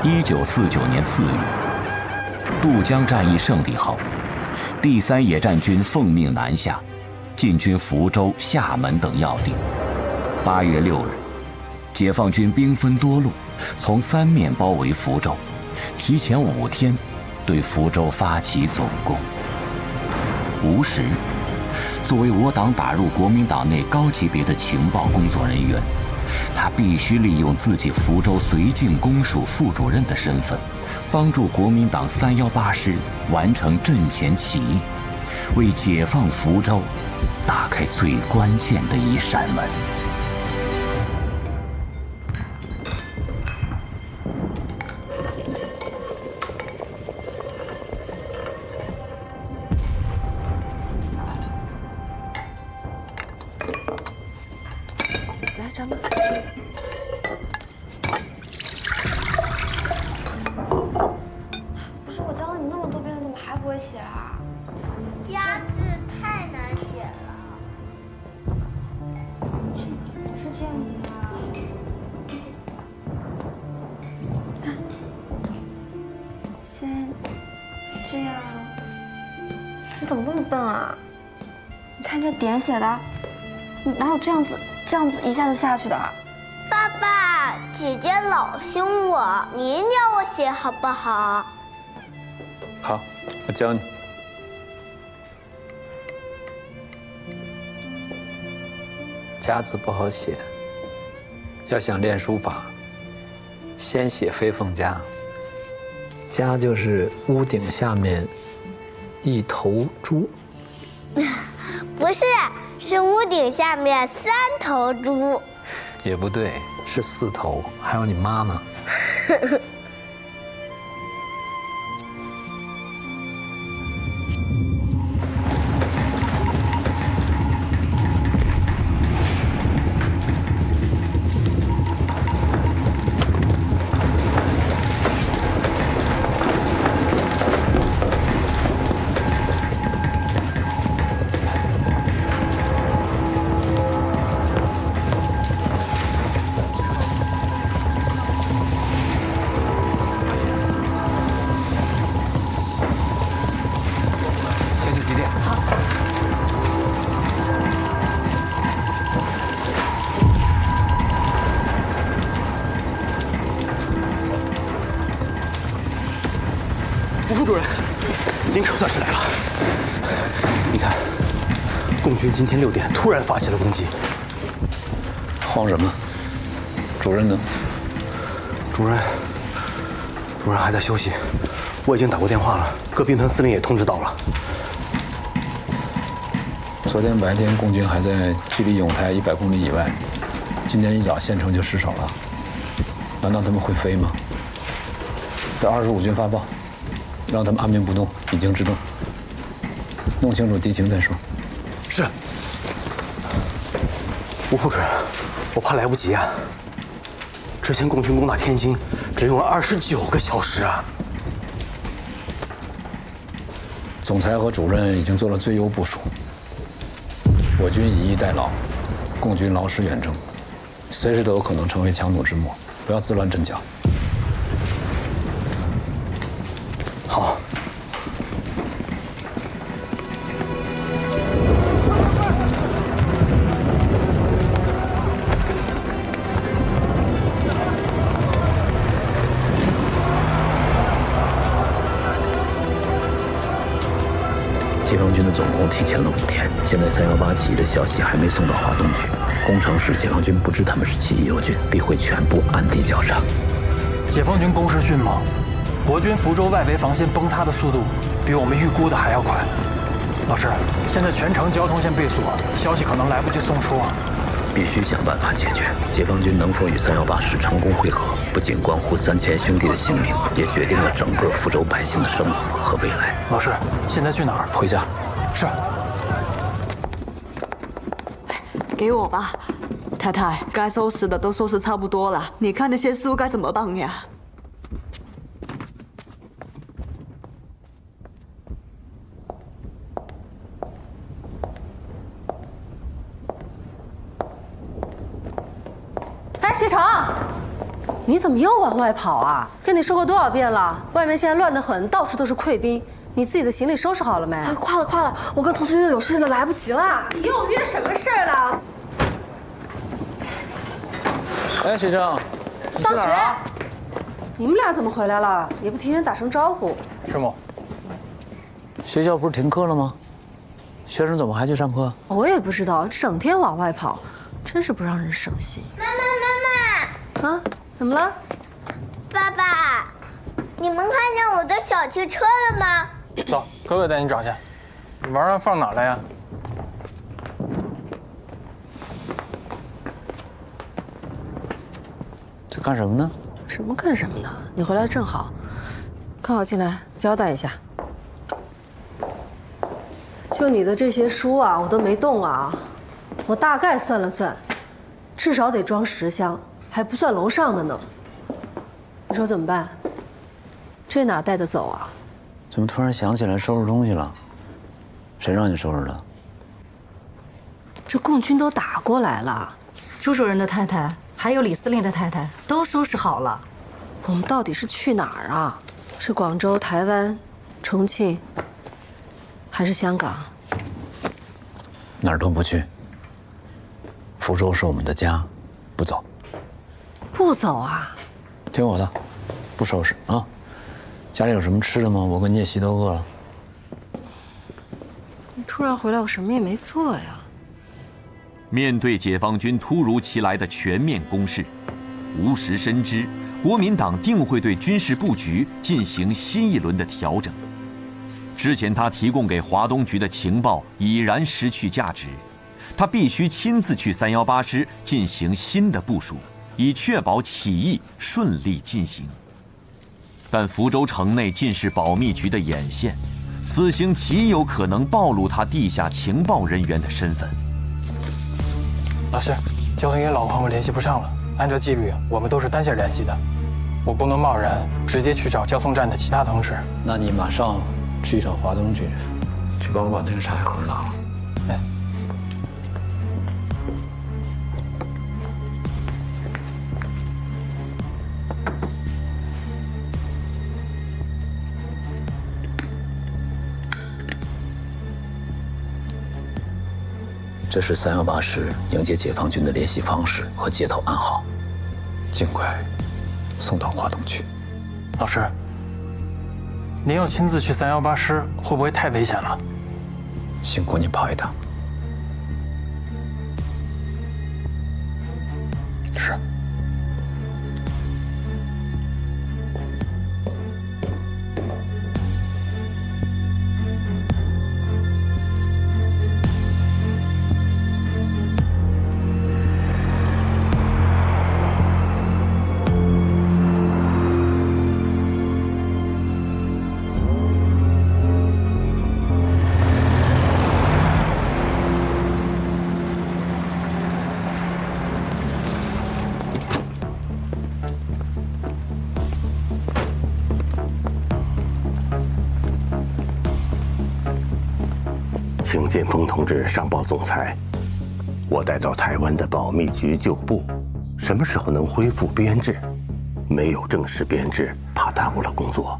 1949年4月，渡江战役胜利后，第3野战军奉命南下，进军福州、厦门等要地。8月6日，解放军兵分多路，从3面包围福州，提前5天对福州发起总攻。吴石作为我党打入国民党内高级别的情报工作人员，他必须利用自己福州绥靖公署副主任的身份，帮助国民党318师完成阵前起义，为解放福州打开最关键的一扇门。来，咱们。不是我教了你那么多遍了，怎么还不会写啊？家字太难写了。是这样的吗？先这样。你怎么这么笨啊？你看这点写的，你哪有这样子一下就下去的？爸爸，姐姐老凶我，你教我写好不好？好，我教你。家字不好写，要想练书法，先写飞凤家。家就是屋顶下面一头猪。不是，是屋顶下面3头猪。也不对，是4头，还有你妈呢。吴副主任，您可算是来了。你看，共军今天6点突然发起了攻击。慌什么？主任呢？主任还在休息，我已经打过电话了，各兵团司令也通知到了。昨天白天共军还在距离永台100公里以外，今天一早县城就失守了。难道他们会飞吗？给25军发报，让他们按兵不动，以静制动，弄清楚敌情再说。是。吴副主任，我怕来不及啊。之前共军攻打天津，只用了29个小时啊。总裁和主任已经做了最优部署，我军以逸待劳，共军劳师远征，随时都有可能成为强弩之末，不要自乱阵脚。好。解放军的总攻提前了5天，现在318起义的消息还没送到华东去。攻城时，解放军不知他们是起义友军，必会全部暗地绞杀。解放军攻势迅猛，国军福州外围防线崩塌的速度比我们预估的还要快。老师，现在全城交通线被锁，消息可能来不及送出啊。必须想办法解决。解放军能否与318师成功会合，不仅关乎3000兄弟的性命，也决定了整个福州百姓的生死和未来。老师，现在去哪儿？回家。是。给我吧，太太，该收拾的都收拾差不多了，你看那些书该怎么办呀？哎，水成，你怎么又往外跑啊？跟你说过多少遍了，外面现在乱得很，到处都是溃兵。你自己的行李收拾好了没？快了，快了，我跟同学又有事了，来不及了。你又约什么事儿了？哎，学生，你去哪儿啊？你们俩怎么回来了？也不提前打声招呼。师母，学校不是停课了吗？学生怎么还去上课？我也不知道，整天往外跑，真是不让人省心。妈妈，啊，怎么了？爸爸，你们看见我的小汽车了吗？走，哥哥带你找去。你玩意放哪儿了呀？在干什么呢？什么干什么呢？你回来正好，刚好进来交代一下。就你的这些书啊，我都没动啊。我大概算了算，至少得装10箱，还不算楼上的呢。你说怎么办？这哪带得走啊？怎么突然想起来收拾东西了？谁让你收拾的？这共军都打过来了，朱主任的太太还有李司令的太太都收拾好了。我们到底是去哪儿啊？是广州、台湾、重庆，还是香港？哪儿都不去。福州是我们的家，不走。不走啊？听我的，不收拾啊！家里有什么吃的吗？我跟聂西都饿了。你突然回来，我什么也没做呀。面对解放军突如其来的全面攻势，吴石深知国民党定会对军事布局进行新一轮的调整。之前他提供给华东局的情报已然失去价值，他必须亲自去318师进行新的部署，以确保起义顺利进行。但福州城内尽是保密局的眼线，此行极有可能暴露他地下情报人员的身份。老师，交通员老朋友联系不上了。按照纪律，我们都是单线联系的，我不能贸然直接去找交通站的其他同事。那你马上去找华东局，去帮我把那个茶叶盒拿了。哎。这是318师迎接解放军的联系方式和接头暗号，尽快送到华东去。老师，您要亲自去318师，会不会太危险了？辛苦你跑一趟。是。请建峰同志上报总裁，我带到台湾的保密局旧部，什么时候能恢复编制？没有正式编制，怕耽误了工作。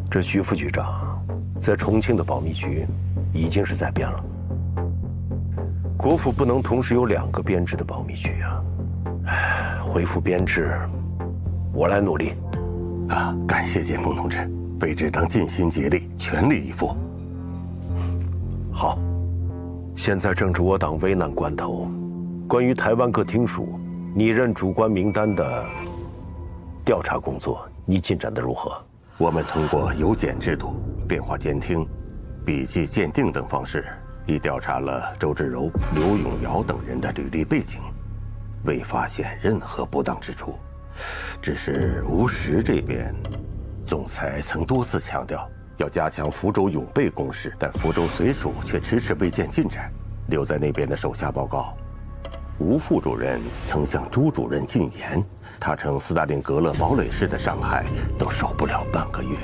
这徐副局长在重庆的保密局已经是在编了。国府不能同时有2个编制的保密局啊！恢复编制，我来努力。啊，感谢建峰同志，为之当尽心竭力，全力以赴。好，现在正值我党危难关头，关于台湾各厅属拟任主官名单的调查工作，你进展得如何？我们通过邮检制度、电话监听、笔迹鉴定等方式，已调查了周志柔、刘永尧等人的履历背景，未发现任何不当之处。只是吴石这边，总裁曾多次强调要加强福州永备攻势，但福州绥署却迟迟未见进展。留在那边的手下报告，吴副主任曾向朱主任进言，他称斯大林格勒堡垒式的伤害都守不了半个月。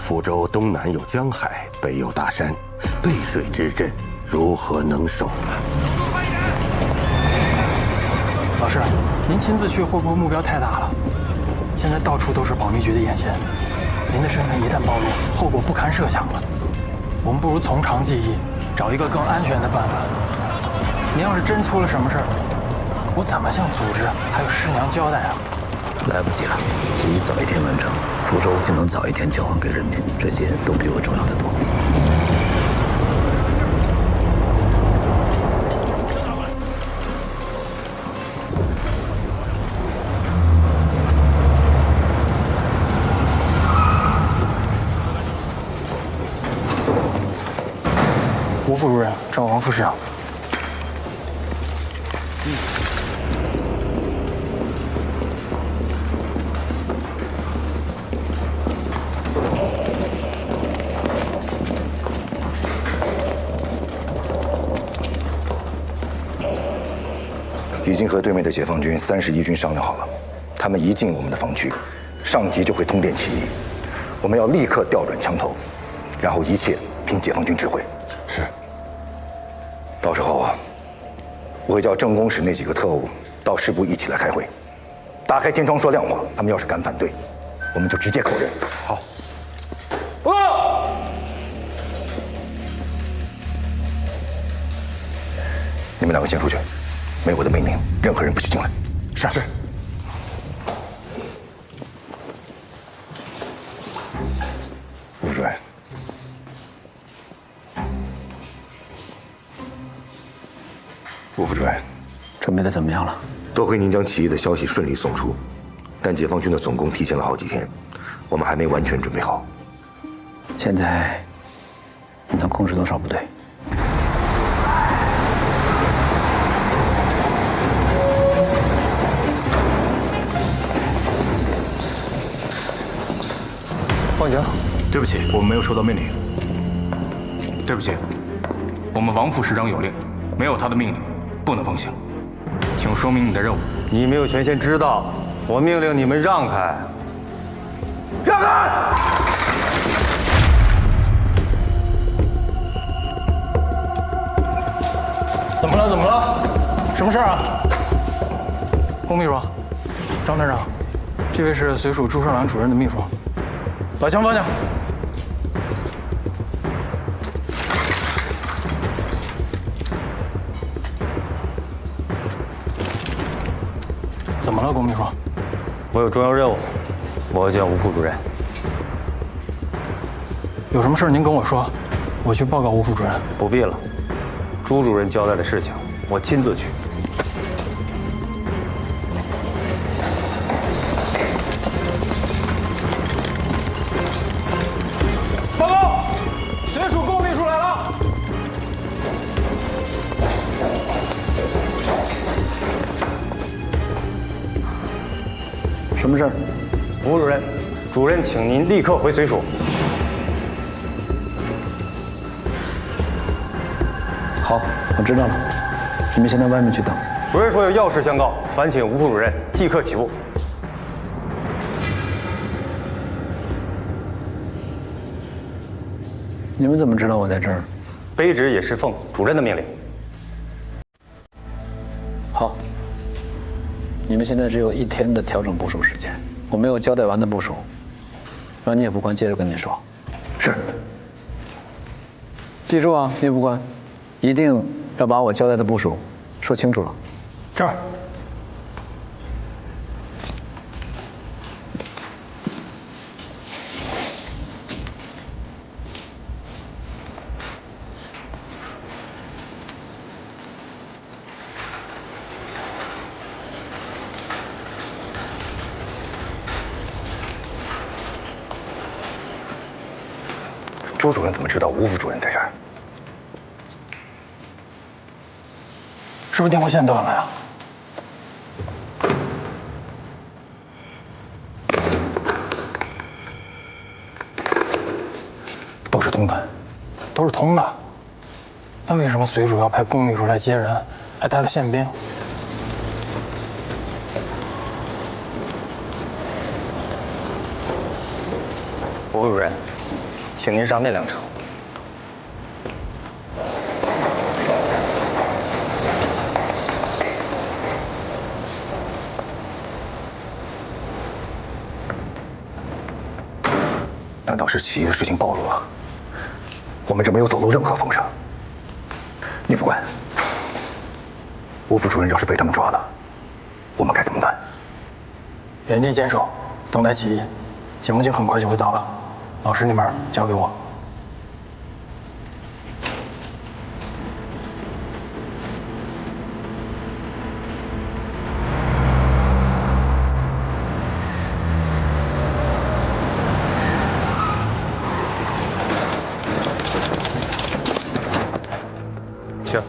福州东南有江海，北有大山，背水之阵如何能守？老师，您亲自去会不会目标太大了？现在到处都是保密局的眼线，您的身份一旦暴露，后果不堪设想了。我们不如从长计议，找一个更安全的办法。您要是真出了什么事儿，我怎么向组织还有师娘交代啊？来不及了，起义早一天完成，福州就能早一天交还给人民，这些都比我重要的多。吴副主任找王副市长。已经和对面的解放军31军商量好了，他们一进我们的防区，上级就会通电起义，我们要立刻调转枪头，然后一切听解放军指挥。是。到时候啊，我会叫政工室那几个特务到师部一起来开会，打开天窗说亮话。他们要是敢反对，我们就直接扣人。好。报告。你们两个先出去。没我的命令，任何人不许进来。是。吴副主任，吴副主任，准备的怎么样了？夺回宁江起义的消息顺利送出，但解放军的总攻提前了好几天，我们还没完全准备好。现在你能控制多少部队？报警！对不起，我们没有收到命令。对不起，我们王副师长有令，没有他的命令，不能奉行。请说明你的任务。你没有权限知道，我命令你们让开。让开！怎么了？怎么了？什么事啊？龚秘书，张团长，这位是随署朱顺良主任的秘书。把枪放下。怎么了，龚秘书？我有重要任务，我要见吴副主任。有什么事您跟我说，我去报告吴副主任。不必了，朱主任交代的事情，我亲自去。报告，随署龚秘书来了。什么事儿？吴主任，主任请您立刻回随署。好，我知道了。你们先到外面去等。主任说有要事相告，烦请吴副主任即刻起步。你们怎么知道我在这儿？卑职也是奉主任的命令。好，你们现在只有1天的调整部署时间。我没有交代完的部署，让聂副官接着跟您说。是。记住啊，聂副官，一定要把我交代的部署说清楚了。是。朱主任怎么知道吴副主任在这儿？是不是电话线断了呀？都是通的，都是通的。那为什么随署要派龚秘书来接人，还带了宪兵？吴主任，请您上那辆车。难道是起义的事情暴露了？我们这没有走漏任何风声。你不管，吴副主任要是被他们抓了，我们该怎么办？原地坚守，等待起义。解放军很快就会到了，老师那边交给我。请。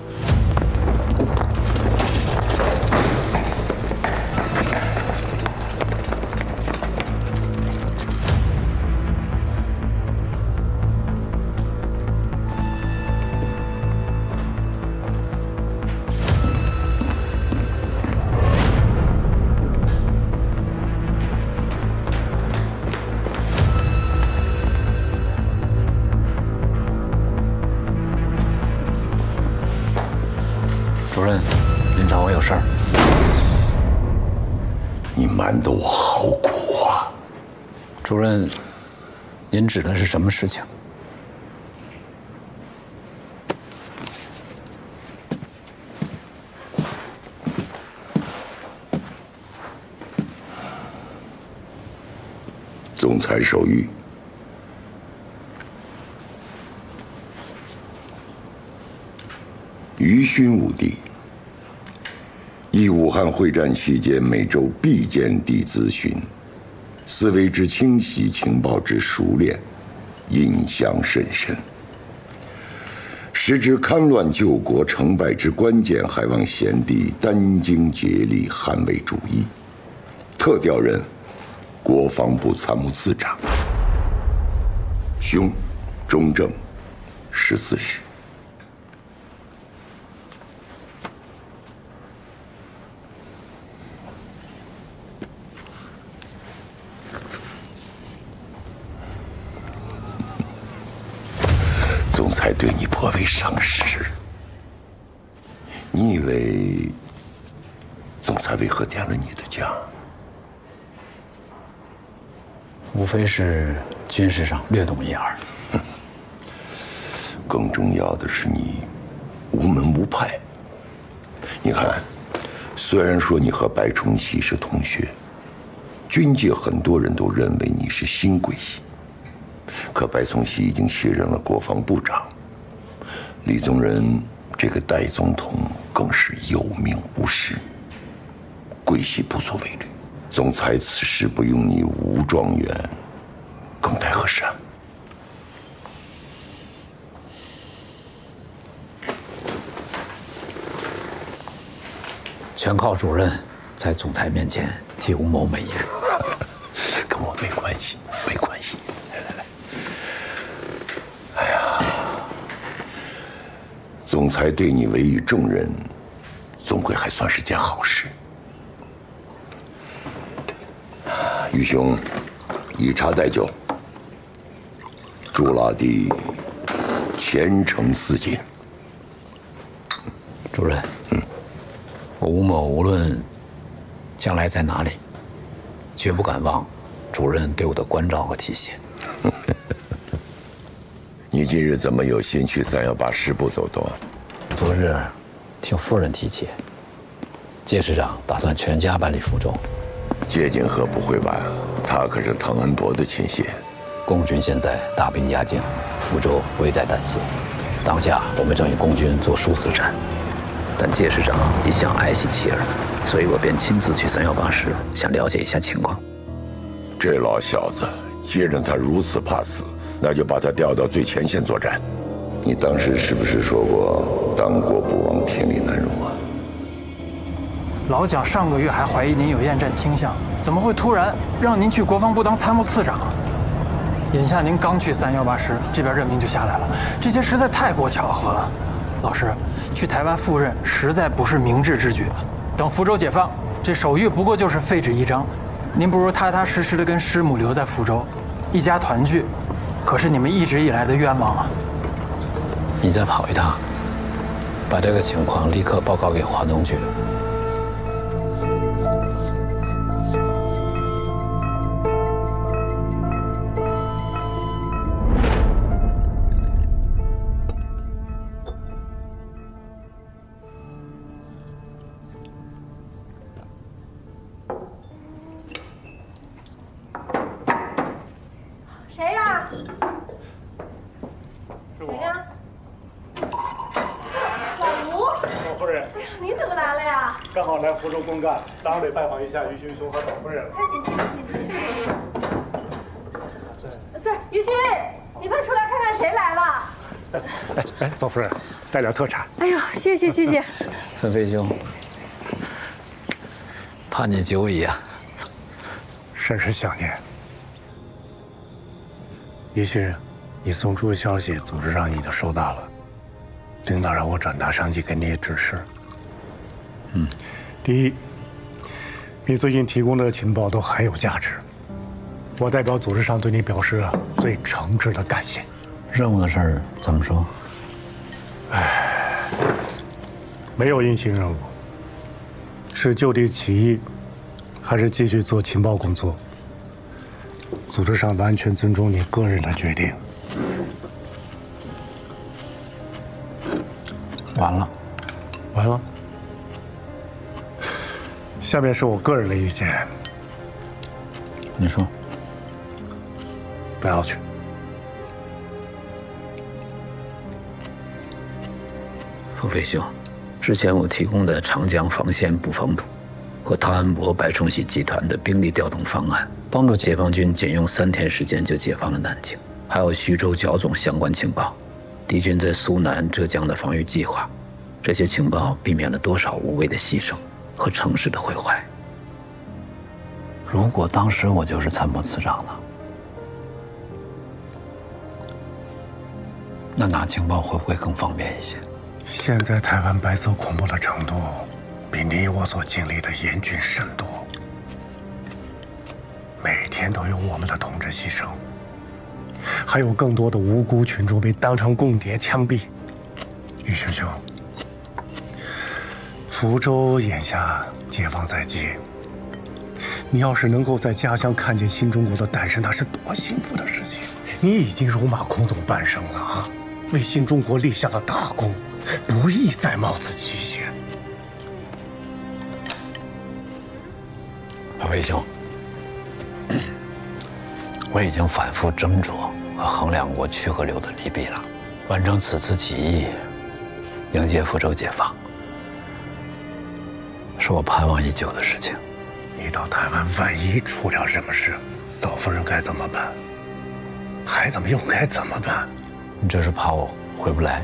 主任，您找我有事儿。你瞒得我好苦啊！主任，您指的是什么事情？总裁手谕。于勋武帝依武汉会战期间每周必见地咨询，思维之清晰，情报之熟练，印象甚深。时值戡乱救国成败之关键，还望贤弟殚精竭力捍卫主义。特调任国防部参谋次长，兄中正14时。总裁对你颇为赏识，你以为总裁为何点了你的奖？无非是军事上略懂一二。更重要的是你无门无派。你看，虽然说你和白崇禧是同学，军界很多人都认为你是新桂系。可白崇禧已经卸任了国防部长，李宗仁这个代总统更是有名无实，桂系不足为虑。总裁此时不用你吴状元，更待何时啊？全靠主任在总裁面前替吴某美言。跟我没关系，没关系。哎呀，总裁对你委以重任，总归还算是件好事。于兄，以茶代酒，祝老弟前程似锦。主任，我吴某无论将来在哪里，绝不敢忘主任对我的关照和提携。你今日怎么有心去318师部走动？昨日听夫人提起，介师长打算全家搬离福州。介景和不会晚，他可是唐恩伯的亲信。共军现在大兵压境，福州危在旦夕。当下我们正与共军做殊死战，但介师长一向爱惜妻儿，所以我便亲自去318师，想了解一下情况。这老小子，既然他如此怕死，那就把他调到最前线作战。你当时是不是说过当国不忘天理难容啊？老蒋上个月还怀疑您有厌战倾向，怎么会突然让您去国防部当参谋次长啊？眼下您刚去318师，这边任命就下来了，这些实在太过巧合了。老师，去台湾赴任实在不是明智之举。等福州解放，这手谕不过就是废纸一张，您不如踏踏实实的跟师母留在福州，一家团聚，可是你们一直以来的愿望啊。你再跑一趟，把这个情况立刻报告给华东局。谁呀？老吴。老夫人。哎呀，你怎么来了呀？刚好来福州公干，当然得拜访一下于勋兄和老夫人了。快请进，请进。于勋，你快出来看看谁来了。哎，嫂夫人，带点特产。哎呦，谢谢谢谢。纷飞兄，怕你久矣啊，甚是想念。于勋，你送出的消息，组织上已经收到了，领导让我转达上级给你的指示。第一，你最近提供的情报都很有价值，我代表组织上对你表示最诚挚的感谢。任务的事儿怎么说？没有硬性任务，是就地起义，还是继续做情报工作？组织上完全尊重你个人的决定。完了，完了。下面是我个人的意见。你说。不要去。冯飞兄，之前我提供的长江防线布防图和汤恩伯、白崇禧集团的兵力调动方案，帮助解放军仅用3天时间就解放了南京，还有徐州剿总相关情报，敌军在苏南、浙江的防御计划，这些情报避免了多少无谓的牺牲和城市的毁坏。如果当时我就是参谋次长呢？那拿情报会不会更方便一些？现在台湾白色恐怖的程度，比你我所经历的严峻甚多。每天都有我们的同志牺牲，还有更多的无辜群众被当成共谍枪毙。于兄兄，福州眼下解放在即，你要是能够在家乡看见新中国的诞生，那是多幸福的事情！你已经戎马倥偬半生了啊，为新中国立下了大功，不宜再冒此奇险。魏兄，我已经反复斟酌和衡量过去和留的利弊了。完成此次起义，迎接福州解放，是我盼望已久的事情。你到台湾万一出了什么事，嫂夫人该怎么办？孩子们又该怎么办？你这是怕我回不来？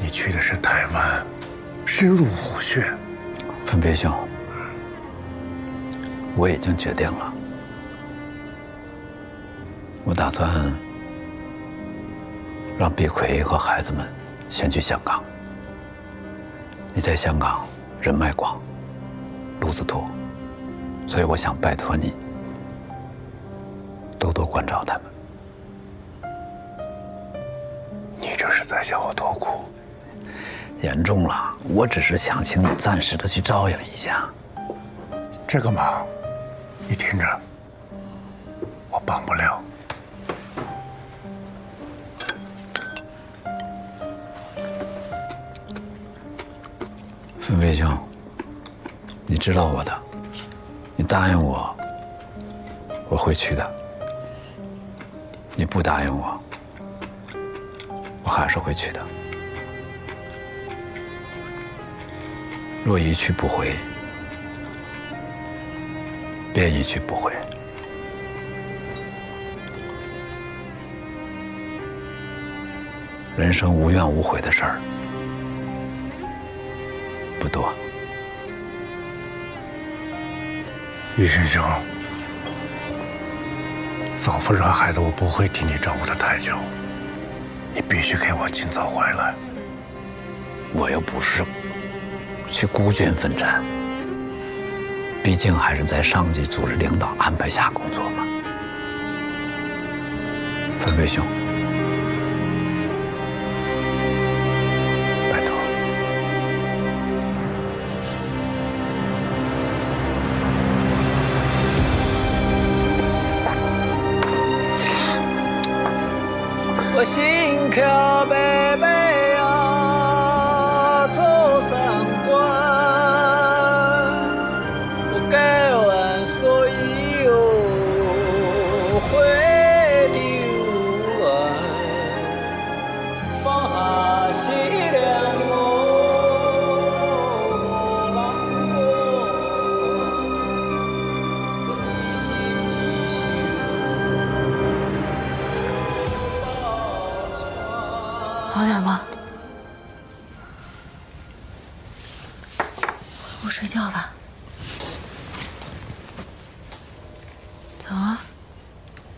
你去的是台湾，深入虎穴。分别兄，我已经决定了，我打算让毕奎和孩子们先去香港。你在香港人脉广，路子多，所以我想拜托你多多关照他们。你这是在向我托孤？严重了，我只是想请你暂时的去照应一下。这个忙，你听着，我帮不了。分飞兄，你知道我的，你答应我，我会去的。你不答应我，我还是会去的。若一去不回，便一去不回。人生无怨无悔的事儿不多。于先生，嫂夫人和孩子我不会替你照顾得太久，你必须给我尽早回来。我又不是去孤军奋战，毕竟还是在上级组织领导安排下工作嘛。分飞兄，拜托。我心跳贝贝啊，走三关，我改完所以又回。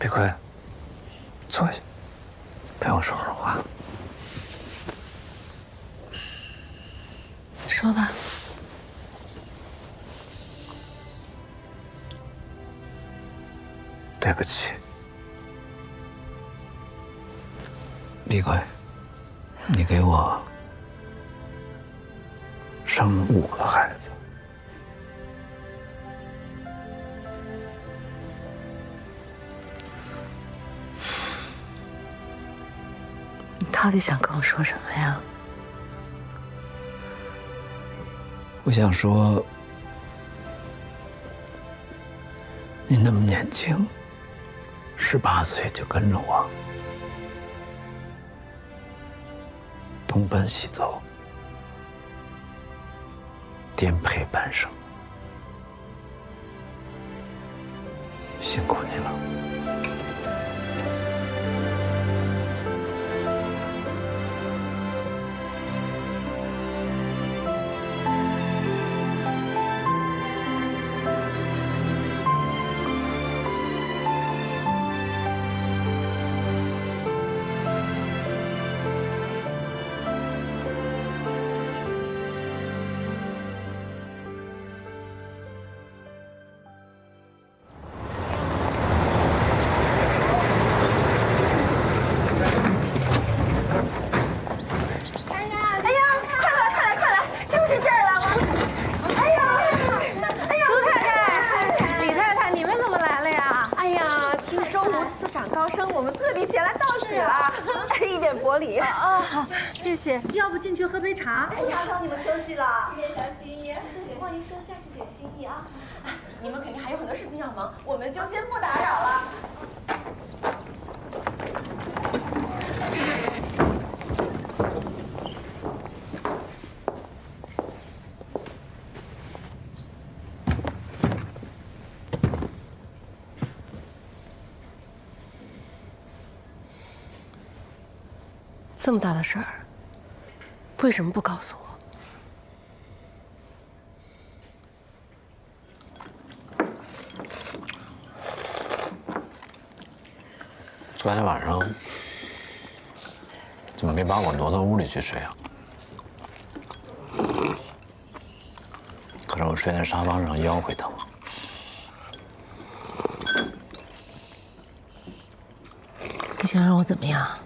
李逵，坐下，陪我说说话。说吧。对不起，李逵，你给我生了5个孩子。你到底想跟我说什么呀？我想说，你那么年轻，18岁就跟着我东奔西走，颠沛半生，辛苦你了。谢谢，要不进去喝杯茶？打扰你们休息了，别小心意，望您收下这点心意啊。你们肯定还有很多事情要忙，我们就先不打扰了。这么大的事儿，为什么不告诉我？昨天晚上怎么没把我挪到屋里去睡啊？可是我睡在沙发上，腰会疼。你想让我怎么样？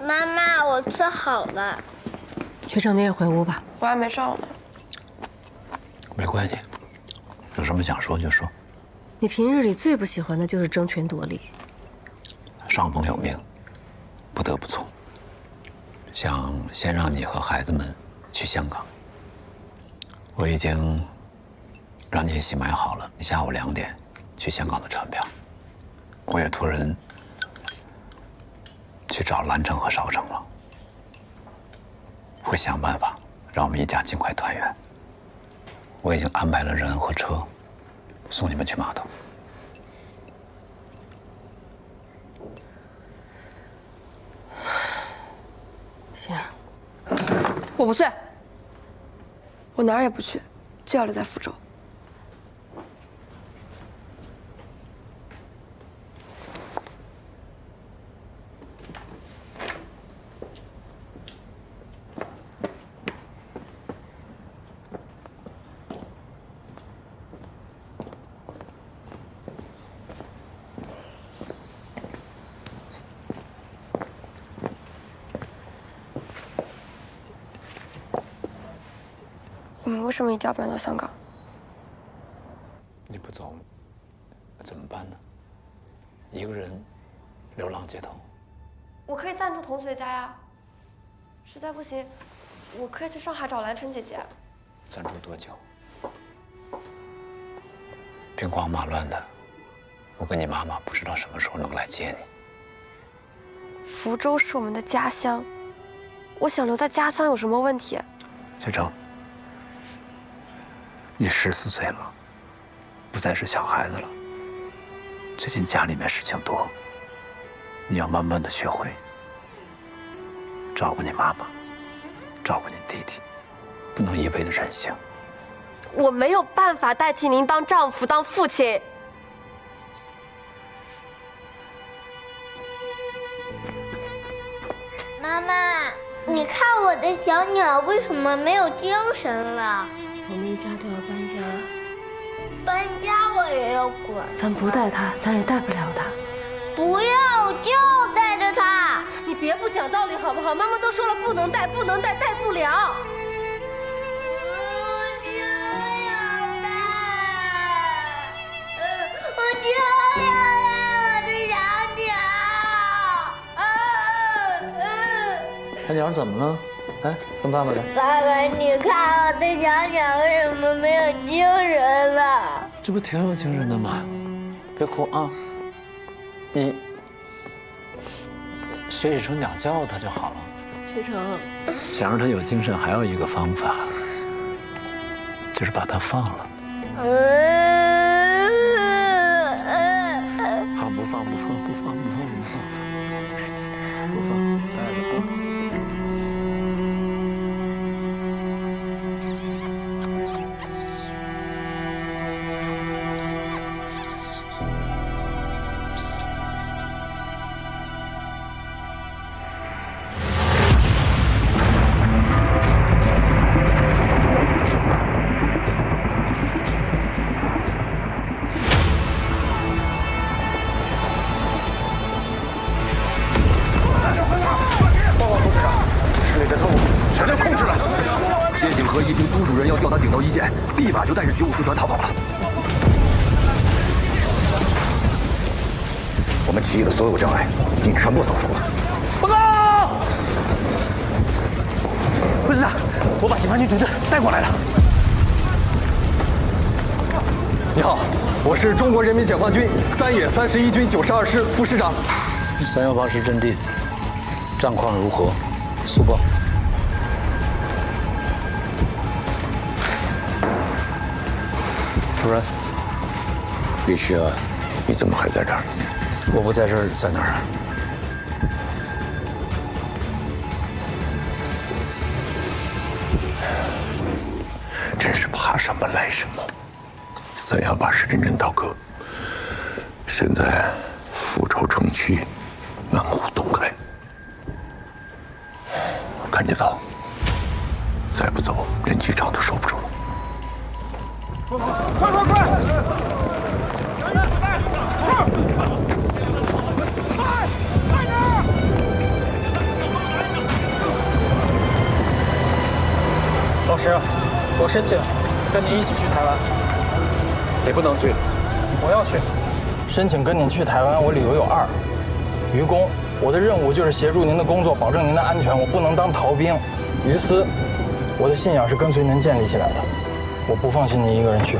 妈妈，我吃好了。去整点回屋吧。我还没上呢。没关系，有什么想说就说。你平日里最不喜欢的就是争权夺利。上峰有命，不得不从。想先让你和孩子们去香港。我已经让你一起买好了下午2点去香港的船票。我也托人去找蓝城和邵城了，会想办法让我们一家尽快团圆。我已经安排了人和车送你们去码头。行，我不去，我哪儿也不去，就要留在福州。我们为什么一定要搬到香港？你不走，怎么办呢？一个人流浪街头。我可以暂住同学家呀。实在不行，我可以去上海找蓝晨姐姐。暂住多久？兵荒马乱的，我跟你妈妈不知道什么时候能来接你。福州是我们的家乡，我想留在家乡有什么问题？学成，你14岁了，不再是小孩子了。最近家里面事情多，你要慢慢的学会照顾你妈妈，照顾你弟弟，不能一味的任性。我没有办法代替您当丈夫、当父亲。妈妈，你看我的小鸟为什么没有精神了？我们一家都要搬家，搬家我也要管。咱不带它，咱也带不了它。不要，我就要带着它。你别不讲道理好不好？妈妈都说了不能带，不能带，带不了。小鸟怎么了？哎，跟爸爸来。爸爸，你看我的小鸟为什么没有精神了？这不挺有精神的吗？别哭啊！你学习成鸟叫它就好了。学成，想让它有精神，还有一个方法，就是把它放了。好，不放，不放，不放，不放，不放，不放，带着啊。立马就带着举武四团逃跑了。我们起义的所有障碍已经全部扫除了。报告，副师长，我把解放军军队带过来了。你好，我是中国人民解放军3野31军92师副师长。318师阵地战况如何？速报。主任，李希啊，你怎么还在这儿？我不在这儿，在哪儿啊？真是怕什么来什么。318师临阵倒戈，现在福州城区门户洞开，赶紧走，再不走，连机场都守不住。快快快！老师，我申请跟您一起去台湾。你不能去。我要去。申请跟您去台湾，我理由有2：于公，我的任务就是协助您的工作，保证您的安全，我不能当逃兵；于私，我的信仰是跟随您建立起来的。我不放心您一个人去。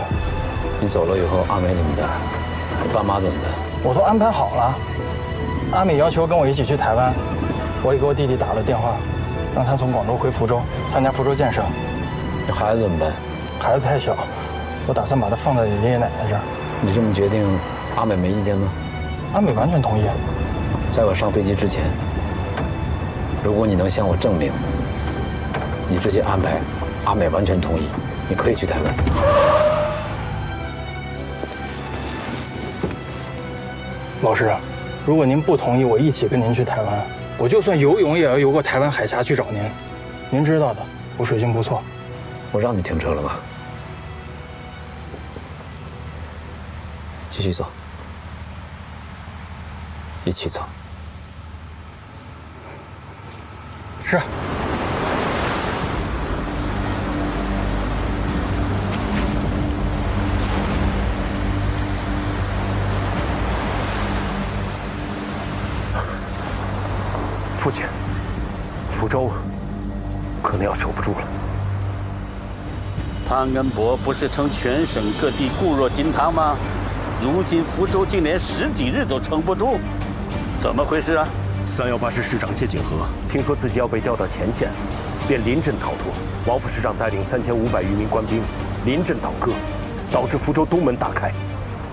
你走了以后，阿美怎么办？爸妈怎么办？我都安排好了。阿美要求跟我一起去台湾，我也给我弟弟打了电话，让他从广州回福州参加福州建设。你孩子怎么办？孩子太小，我打算把他放在爷爷奶奶这儿。你这么决定，阿美没意见吗？阿美完全同意。在我上飞机之前，如果你能向我证明，你这些安排，阿美完全同意，你可以去台湾。老师，如果您不同意我一起跟您去台湾，我就算游泳也要游过台湾海峡去找您。您知道的，我水性不错。我让你停车了吗？继续走，一起走。是。父亲，福州可能要守不住了。汤恩伯不是称全省各地固若金汤吗？如今福州竟连10几日都撑不住，怎么回事啊？318师师长谢景和听说自己要被调到前线，便临阵逃脱。王副师长带领3500余名官兵临阵倒戈，导致福州东门大开。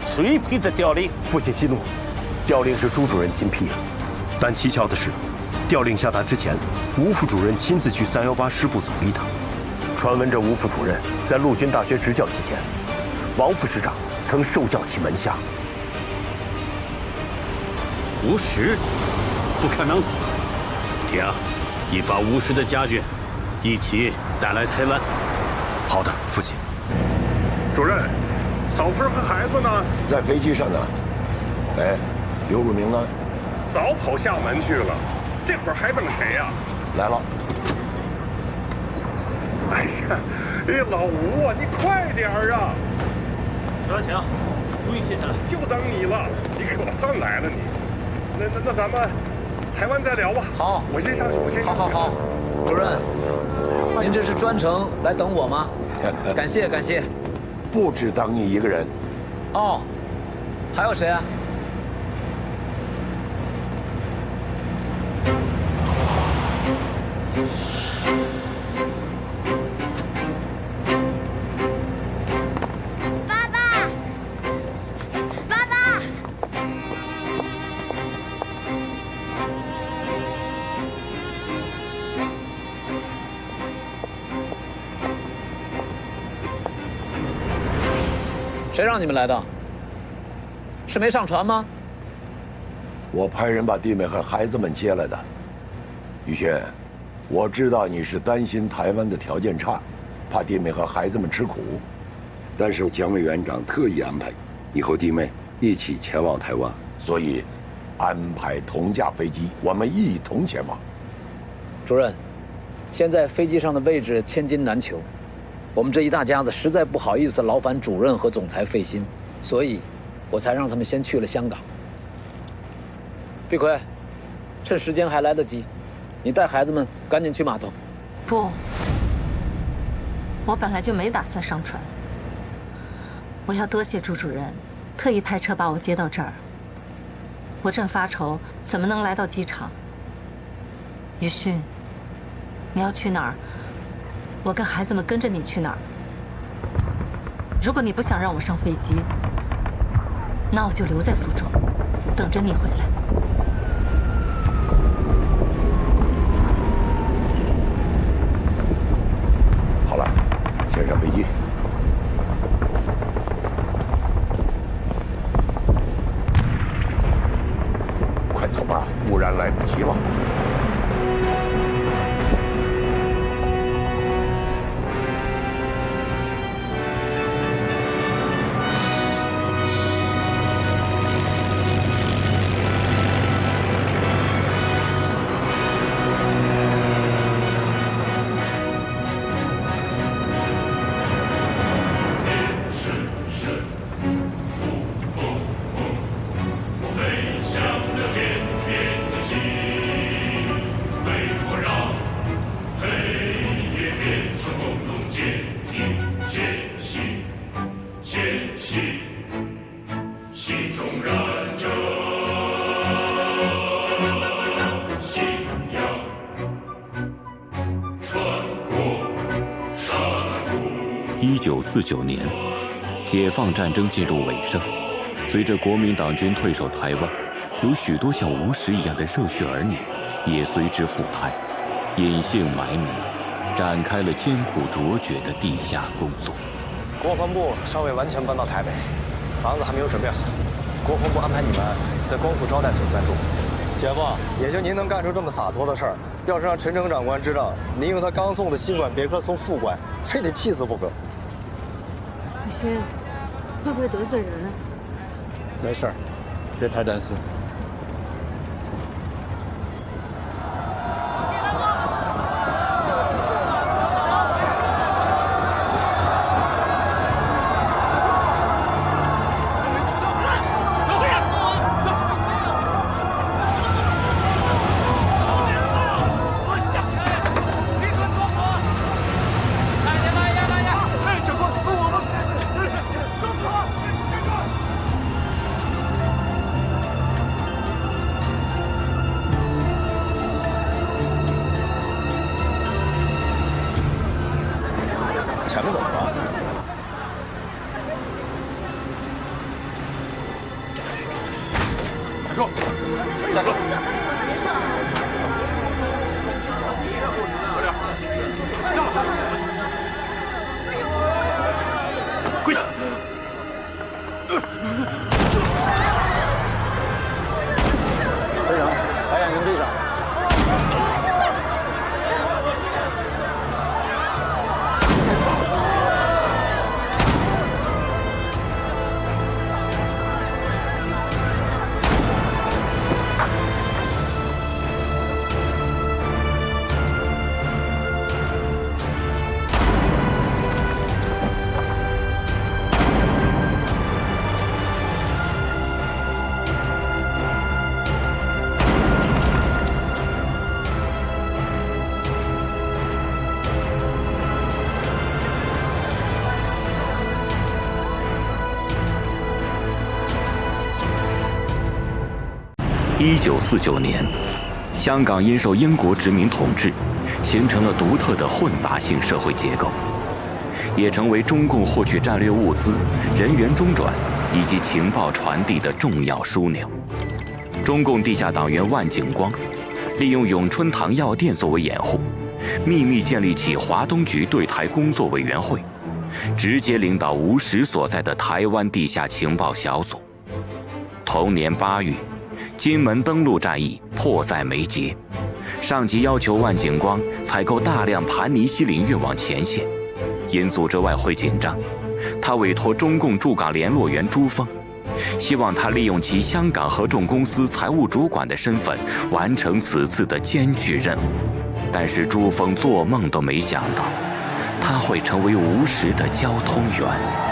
谁批的调令？父亲息怒，调令是朱主任亲批的。但蹊跷的是，调令下达之前，吴副主任亲自去318师部阻力他。传闻这吴副主任在陆军大学执教期间，王副师长曾受教其门下。无实，不可能！停！你把吴氏的家眷一起带来台湾。好的，父亲。主任，嫂夫人和孩子呢？在飞机上呢。哎，刘汝明呢？早跑厦门去了，这会儿还等谁呀？来了。哎呀，老吴啊，你快点儿啊！车请，注意卸下来。就等你了，你可算来了你。那咱们台湾再聊吧。好，我先上去，好，主任，您这是专程来等我吗？感谢。不只等你一个人。哦，还有谁啊？爸爸。谁让你们来的？是没上船吗？我派人把弟妹和孩子们接来的。宇轩，我知道你是担心台湾的条件差，怕弟妹和孩子们吃苦，但是蒋委员长特意安排你和弟妹一起前往台湾，所以安排同架飞机，我们一同前往。主任，现在飞机上的位置千金难求，我们这一大家子实在不好意思劳烦主任和总裁费心，所以我才让他们先去了香港。碧奎，趁时间还来得及，你带孩子们赶紧去码头。不，我本来就没打算上船。我要多谢朱主任，特意派车把我接到这儿。我正发愁怎么能来到机场。宇勋，你要去哪儿？我跟孩子们跟着你去哪儿？如果你不想让我上飞机，那我就留在福州，等着你回来。好了，先上飞机。快走吧，不然来不及了。1949年，解放战争进入尾声，随着国民党军退守台湾，有许多像吴石一样的热血儿女也随之赴台，隐姓埋名，展开了艰苦卓绝的地下工作。国防部尚未完全搬到台北，房子还没有准备好，国防部安排你们在光复招待所暂住。姐夫，也就您能干出这么洒脱的事儿，要是让陈诚长官知道您用他刚送的新款别克送副官，非得气死不可。宇勋，会不会得罪人？没事儿，别太担心。前面怎么了？下车！下车！跪下！队长，把眼睛闭上。1949年，香港因受英国殖民统治，形成了独特的混杂性社会结构，也成为中共获取战略物资、人员中转以及情报传递的重要枢纽。中共地下党员万景光利用永春堂药店作为掩护，秘密建立起华东局对台工作委员会，直接领导吴石所在的台湾地下情报小组。同年8月，金门登陆战役迫在眉睫，上级要求万景光采购大量盘尼西林运往前线。因组织外汇紧张，他委托中共驻港联络员朱峰，希望他利用其香港合众公司财务主管的身份完成此次的艰巨任务。但是朱峰做梦都没想到，他会成为吴石的交通员。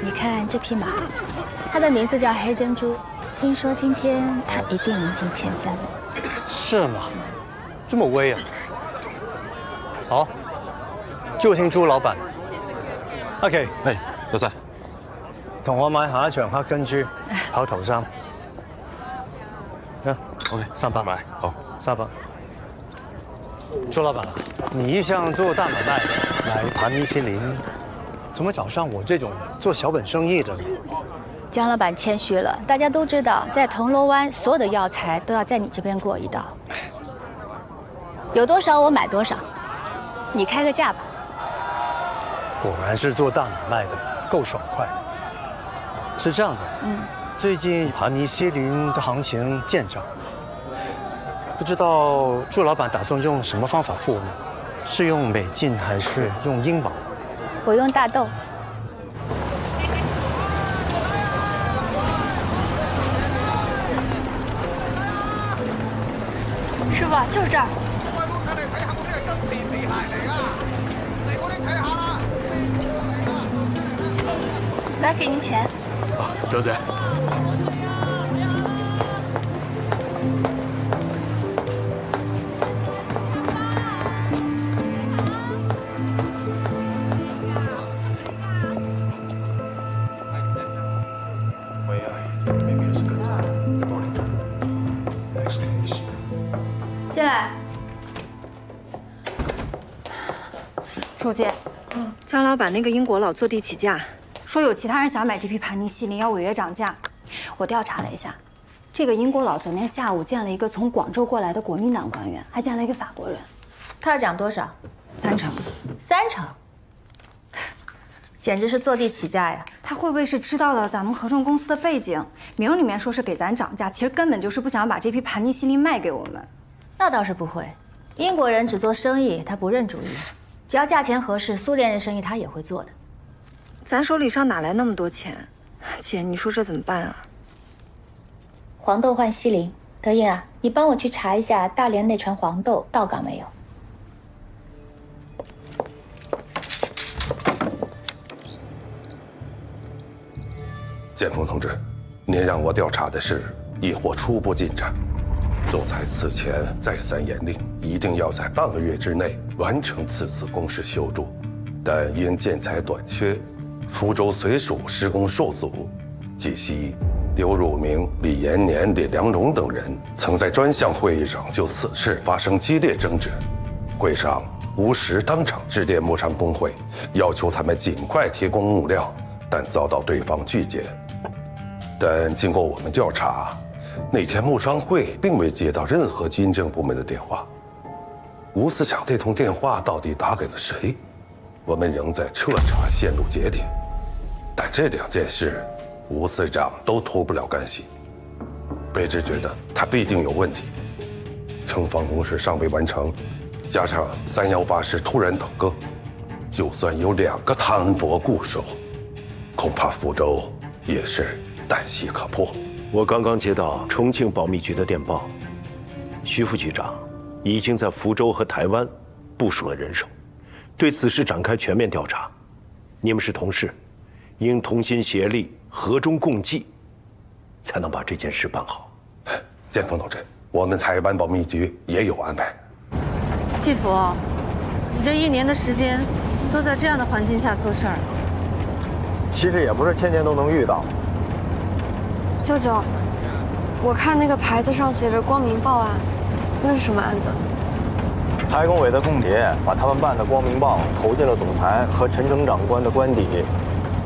你看这匹马，它的名字叫黑珍珠。听说今天它一定能进前3。是吗？这么威啊！好，就聽朱老闆。OK， 係，老細，同我買下一場黑珍珠跑頭3。OK， 300買。好，300。朱老闆，你一向做大买卖的，买盤尼西林，怎么找上我这种做小本生意的呢？江老板谦虚了，大家都知道，在铜锣湾所有的药材都要在你这边过一道，有多少我买多少，你开个价吧。果然是做大买卖的，够爽快。是这样的，最近盘尼西林的行情见涨，不知道祝老板打算用什么方法付呢？是用美金还是用英镑？我用大豆。师傅，就是这儿。来，给您钱。周姐。进来。朱姐，江老板那个英国佬坐地起价，说有其他人想买这批盘尼西林，要违约涨价。我调查了一下，这个英国佬昨天下午见了一个从广州过来的国民党官员，还见了一个法国人。他要涨多少？3成。3成？简直是坐地起价呀！他会不会是知道了咱们合众公司的背景，明里面说是给咱涨价，其实根本就是不想把这批盘尼西林卖给我们？那倒是不会，英国人只做生意，他不认主意，只要价钱合适，苏联人生意他也会做的。咱手里上哪来那么多钱？姐，你说这怎么办啊？黄豆换西林，德英啊，你帮我去查一下大连那船黄豆到港没有？建峰同志，您让我调查的是易货初步进展。总裁此前再三严令，一定要在半个月之内完成此次工事修筑，但因建材短缺，福州绥署施工受阻。据悉，刘汝明、李延年、李良荣等人曾在专项会议上就此事发生激烈争执。会上，吴石当场致电木商工会，要求他们尽快提供木料，但遭到对方拒绝。但经过我们调查，那天木商会并未接到任何军政部门的电话。吴司长这通电话到底打给了谁？我们仍在彻查线路节点，但这2件事，吴司长都脱不了干系。卑职觉得他必定有问题。城防工事尚未完成，加上318师突然倒戈，就算有2个汤恩伯固守，恐怕福州也是旦夕可破。我刚刚接到重庆保密局的电报，徐副局长已经在福州和台湾部署了人手，对此事展开全面调查。你们是同事，应同心协力，和衷共济，才能把这件事办好。建峰同志，我们台湾保密局也有安排。继福，你这1年的时间，都在这样的环境下做事儿，其实也不是天天都能遇到。舅舅，我看那个牌子上写着“光明报案”，那是什么案子？台工委的共谍把他们办的《光明报》投进了总裁和陈诚长官的官邸。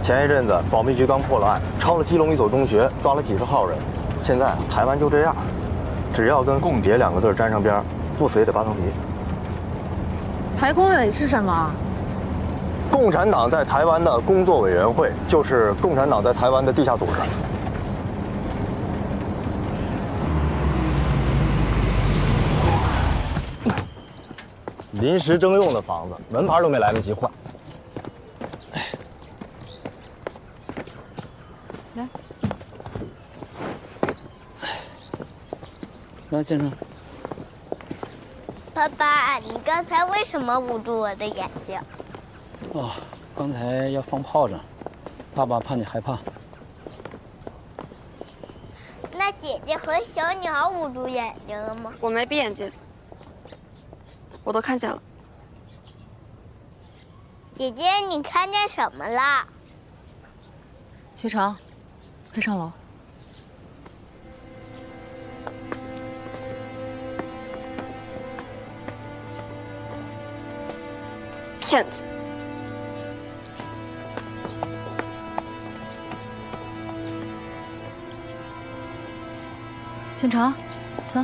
前一阵子保密局刚破了案，抄了基隆一所中学，抓了几十号人。现在台湾就这样，只要跟共谍2个字沾上边，不死也得扒层皮。台工委是什么？共产党在台湾的工作委员会，就是共产党在台湾的地下组织。临时征用的房子，门牌都没来得及换。来，来，先生。爸爸，你刚才为什么捂住我的眼睛？哦，刚才要放炮仗，爸爸怕你害怕。那姐姐和小鸟捂住眼睛了吗？我没闭眼睛，我都看见了。姐姐，你看见什么了？徐成，快上楼。骗子！建成，走。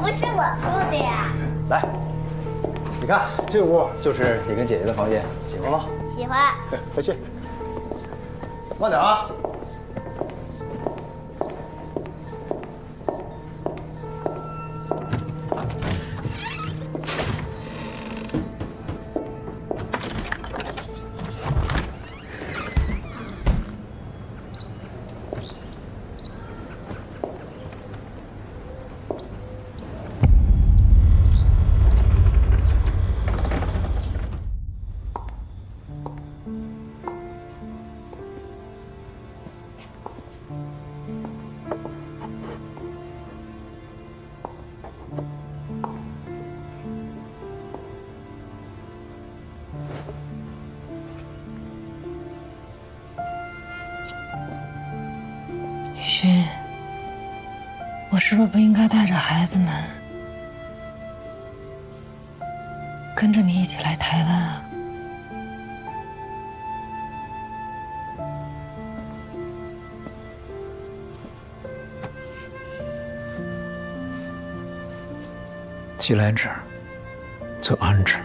不是我住的呀。来，你看这屋就是你跟姐姐的房间，喜欢吗？喜欢。回去，慢点啊。雨勋，我是不是不应该带着孩子们跟着你一起来台湾啊？既来之，则安之。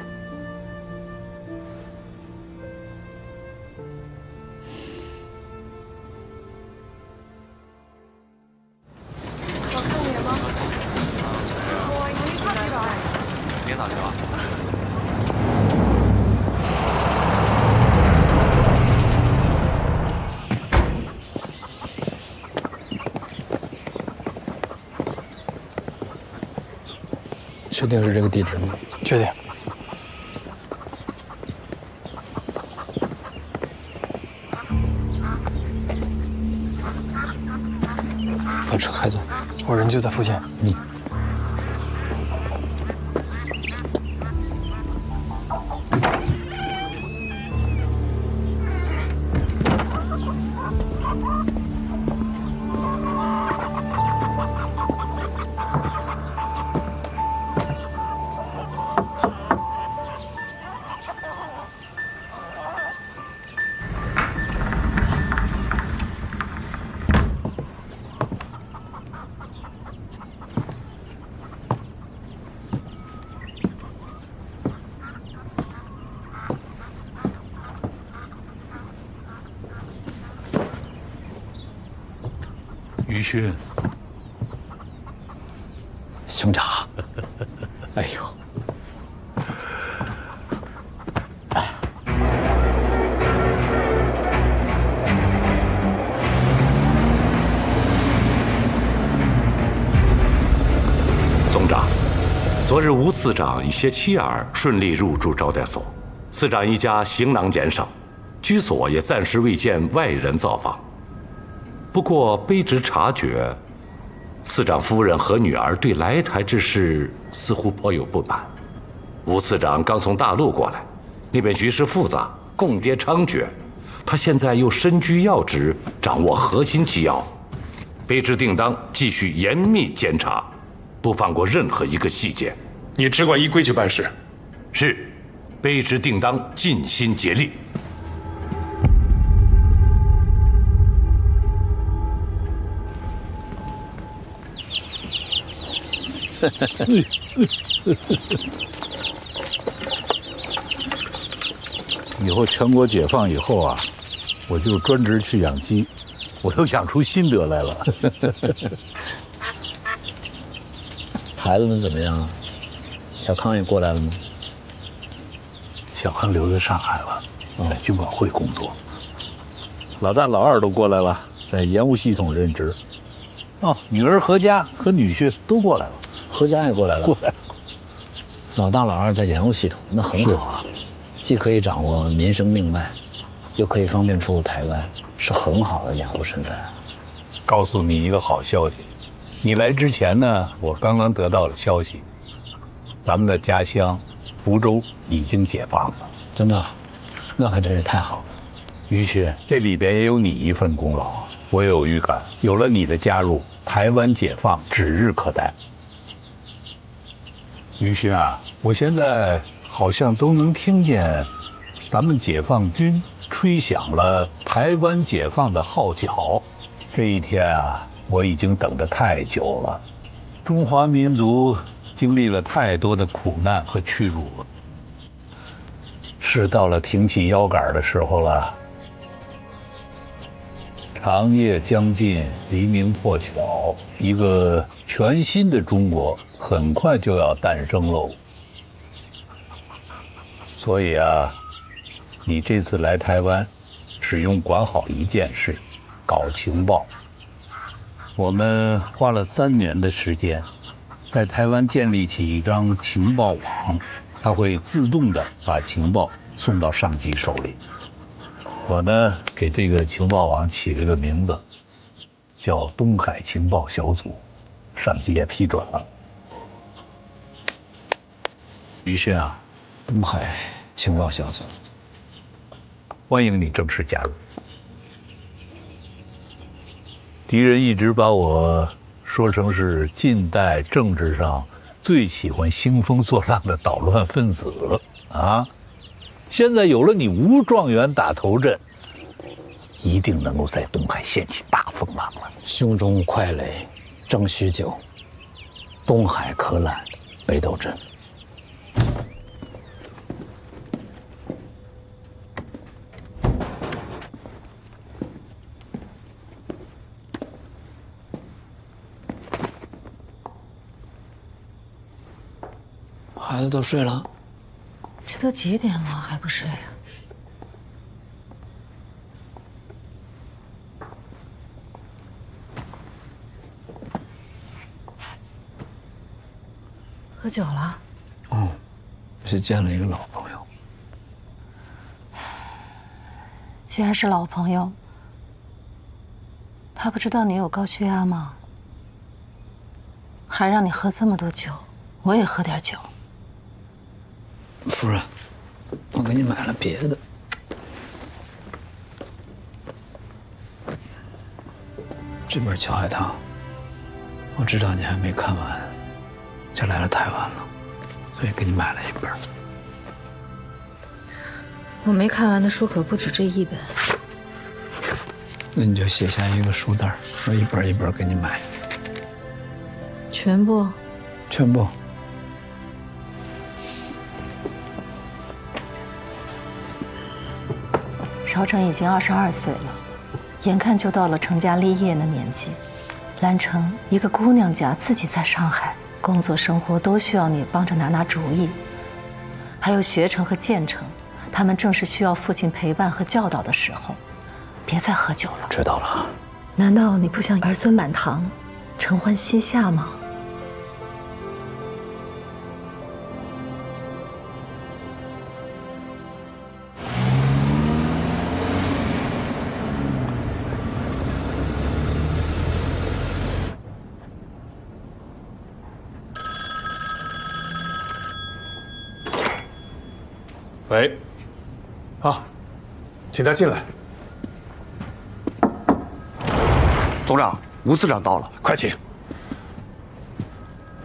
别打车。确定是这个地址吗？确定。把车开走。我人就在附近。嗯。于勋，兄长，哎呦，总长，昨日吴次长与携妻儿顺利入住招待所，次长一家行囊减少，居所也暂时未见外人造访。不过卑职察觉，次长夫人和女儿对来台之事似乎颇有不满。吴次长刚从大陆过来，那边局势复杂，共谍猖獗，他现在又身居要职，掌握核心机要，卑职定当继续严密监察，不放过任何一个细节。你只管依规矩办事。是，卑职定当尽心竭力。以后全国解放以后啊，我就专职去养鸡，我都养出心得来了。孩子们怎么样啊？小康也过来了吗？小康留在上海了，在军管会工作。老大、老二都过来了，在盐务系统任职。哦，女儿何家和女婿都过来了。何家也过来了。过来。老大、老二在盐务系统，那很好啊，既可以掌握民生命脉，又可以方便出入台湾，是很好的两路身份。告诉你一个好消息，你来之前呢，我刚刚得到了消息，咱们的家乡福州已经解放了。真的？那还真是太好了。于勋，这里边也有你一份功劳。我有预感，有了你的加入，台湾解放指日可待。于勋啊，我现在好像都能听见咱们解放军吹响了台湾解放的号角。这一天啊，我已经等得太久了。中华民族经历了太多的苦难和屈辱了，是到了挺起腰杆的时候了。长夜将近，黎明破晓，一个全新的中国很快就要诞生喽。所以啊，你这次来台湾，只用管好一件事，搞情报。我们花了3年的时间，在台湾建立起一张情报网，它会自动的把情报送到上级手里。我呢，给这个情报网起了个名字，叫东海情报小组，上级也批准了。于勋啊，东海情报小组，欢迎你正式加入。敌人一直把我说成是近代政治上最喜欢兴风作浪的捣乱分子啊！现在有了你吴状元打头阵，一定能够在东海掀起大风浪了。胸中快垒，正许久，东海可揽北斗镇。孩子都睡了，这都几点了还不睡啊？喝酒了？去见了一个老朋友。既然是老朋友，他不知道你有高血压吗？还让你喝这么多酒，我也喝点酒。夫人，我给你买了别的。这本《乔海棠》，我知道你还没看完，就来了台湾了，所以给你买了一本。我没看完的书可不止这一本。那你就写下一个书单，我一本一本给你买。全部？全部。少成已经22岁了，眼看就到了成家立业的年纪，兰城一个姑娘家，自己在上海工作生活都需要你帮着拿主意。还有学成和建成，他们正是需要父亲陪伴和教导的时候。别再喝酒了。知道了。难道你不想儿孙满堂，承欢膝下吗？喂，啊，请他进来。总长，吴次长到了，快请。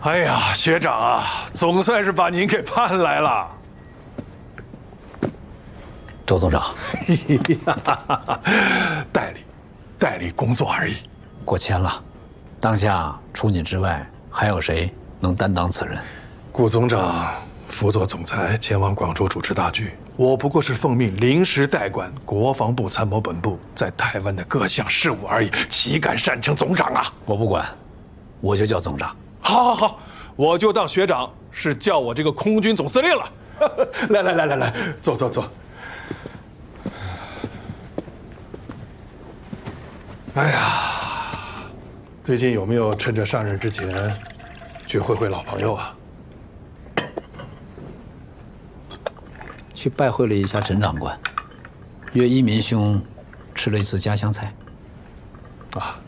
哎呀，学长啊，总算是把您给盼来了。周总长，代理工作而已。过谦了，当下除你之外，还有谁能担当此任？顾总长辅佐总裁前往广州主持大局，我不过是奉命临时代管国防部参谋本部在台湾的各项事务而已，岂敢擅称总长啊！我不管，我就叫总长。好，我就当学长是叫我这个空军总司令了。来，坐。哎呀，最近有没有趁着上任之前去会老朋友啊？去拜会了一下陈长官，约一民兄吃了一次家乡菜。啊，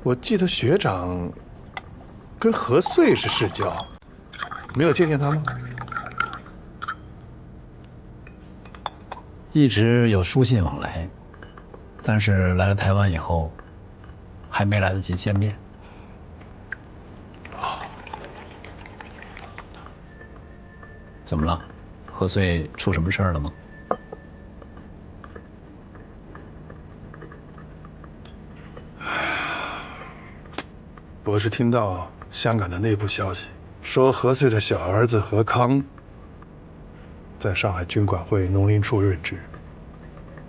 我记得学长跟何穗是世交，没有见他吗？一直有书信往来，但是来了台湾以后，还没来得及见面。怎么了？何穗出什么事儿了吗？我是听到香港的内部消息，说何穗的小儿子何康在上海军管会农林处任职，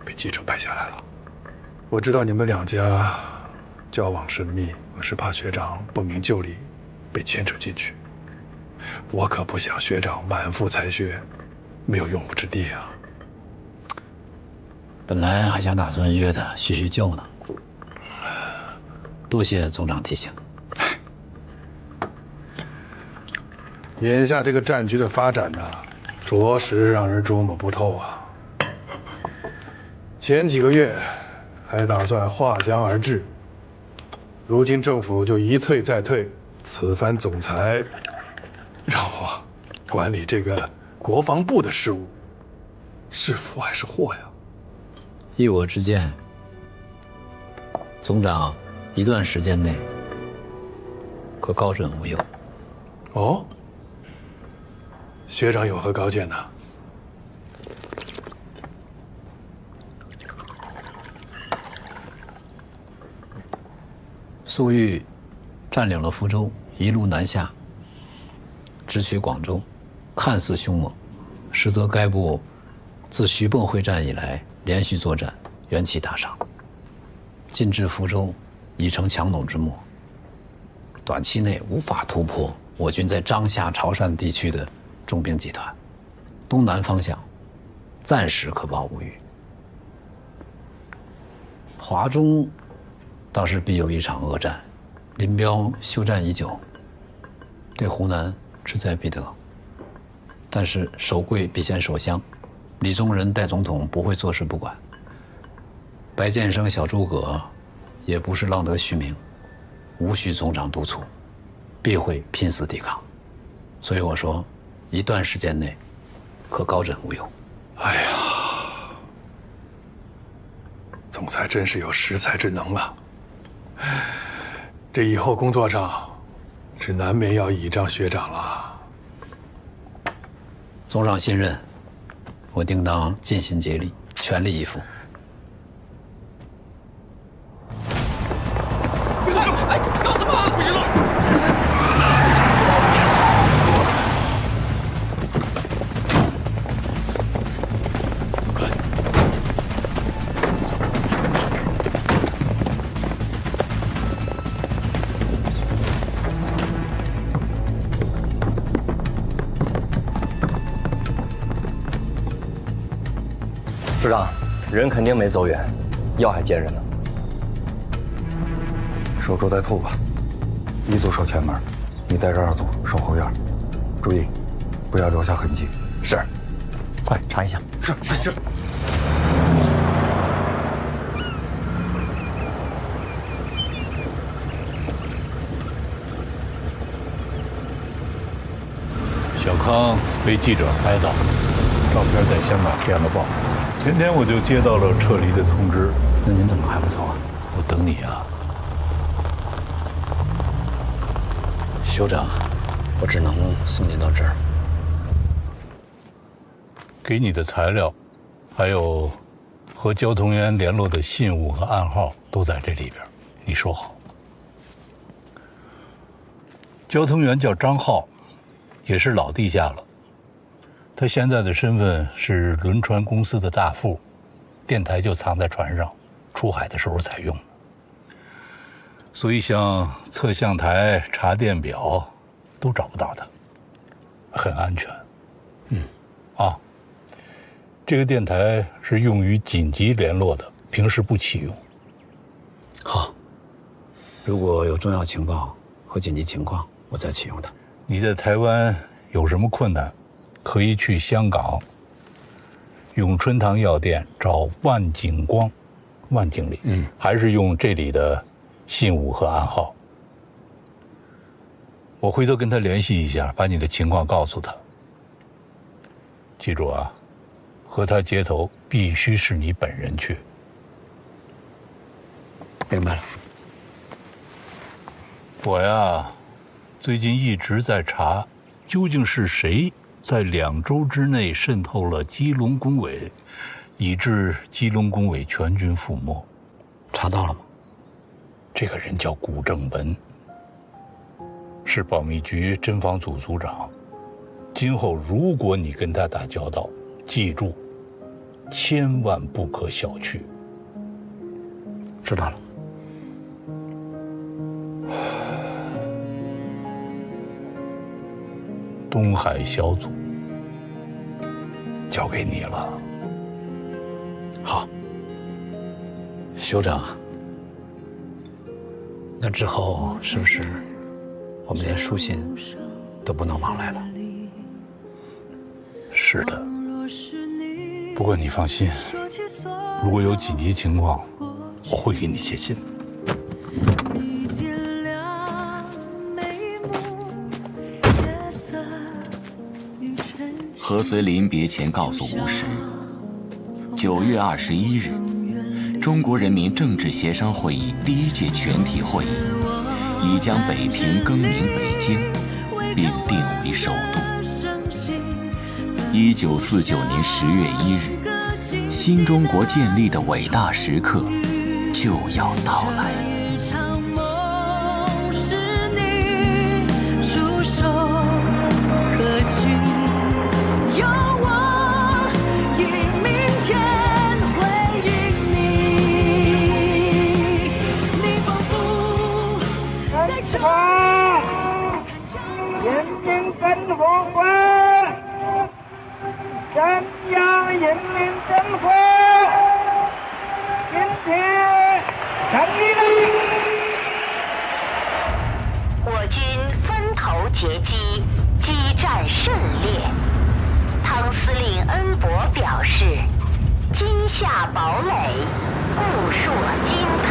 被记者拍下来了。我知道你们两家交往甚密，我是怕学长不明就里被牵扯进去。我可不想学长满腹才学，没有用武之地啊！本来还想打算约他叙叙旧呢，多谢总长提醒。眼下这个战局的发展呢，着实让人捉摸不透啊。前几个月还打算划江而治，如今政府就一退再退，此番总裁让我管理这个国防部的事务，是福还是祸呀？依我之见，总长一段时间内可高枕无忧。哦，学长有何高见呢？粟裕占领了福州，一路南下，直取广州，看似凶猛，实则该部自徐蚌会战以来连续作战，元气大伤。进至福州，已成强弩之末，短期内无法突破我军在张夏、潮汕地区的重兵集团，东南方向暂时可保无虞。华中倒是必有一场恶战，林彪休战已久，对湖南志在必得。但是首贵必先守乡，李宗仁代总统不会坐视不管，白建生、小诸葛也不是浪得虚名，无需总长督促，必会拼死抵抗。所以我说，一段时间内可高枕无忧。哎呀，总裁真是有识才之能啊！这以后工作上是难免要倚仗学长了。总长信任，我定当尽心竭力，全力以赴。哎，搞什么？不行了！组长，人肯定没走远，药还接着呢。守株待兔吧。1组守前门，你带着2组守后院，注意，不要留下痕迹。是。快查一下。是。小康被记者拍到，照片在香港电了报。前天我就接到了撤离的通知。那您怎么还不走啊？我等你啊。酋长，我只能送您到这儿。给你的材料，还有和交通员联络的信物和暗号都在这里边，你收好。交通员叫张浩，也是老地下了。他现在的身份是轮船公司的大副，电台就藏在船上，出海的时候才用。所以像测向台、查电表，都找不到他，很安全。这个电台是用于紧急联络的，平时不启用。好，如果有重要情报和紧急情况，我再启用它。你在台湾有什么困难，可以去香港永春堂药店找万景光，万经理。还是用这里的信物和暗号。我回头跟他联系一下，把你的情况告诉他。记住啊，和他接头必须是你本人去。明白了。我呀，最近一直在查，究竟是谁在2周之内渗透了基隆工委，以致基隆工委全军覆没。查到了吗？这个人叫古正文，是保密局侦防组组长。今后如果你跟他打交道，记住，千万不可小觑。知道了。东海小组交给你了。好，酋长，那之后是不是我们连书信都不能往来了？是的。不过你放心，如果有紧急情况，我会给你写信。何遂临别前告诉吴石，9月21日，中国人民政治协商会议第1届全体会议已将北平更名北京，并定为首都。1949年10月1日，新中国建立的伟大时刻就要到来。人民政府官，中央人民政府今天成立了。我军分头截击，激战甚烈。汤司令恩伯表示，今夏堡垒，固戍金汤。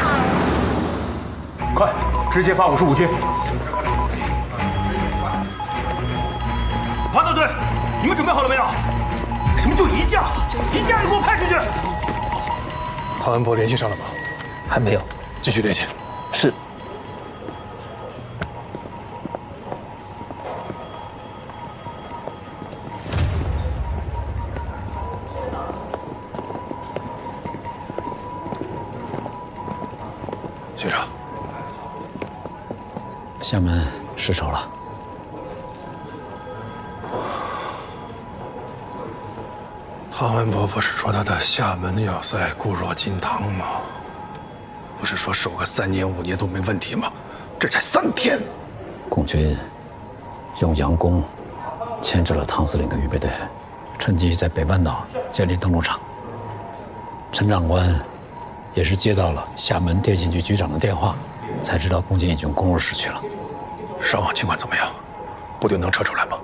快，直接发55军。团队队，你们准备好了没有？什么就一架？一架就给我派出去！汤恩伯联系上了吗？还没有，继续联系。是。学长，厦门失守了。汤恩伯不是说他的厦门要塞固若金汤吗？不是说守个3年5年都没问题吗？这才3天。共军用佯攻牵制了汤司令跟预备队，趁机在北半岛建立登陆场。陈长官也是接到了厦门电信局局长的电话，才知道共军已经攻入市区了。伤亡情况怎么样？部队能撤出来吗？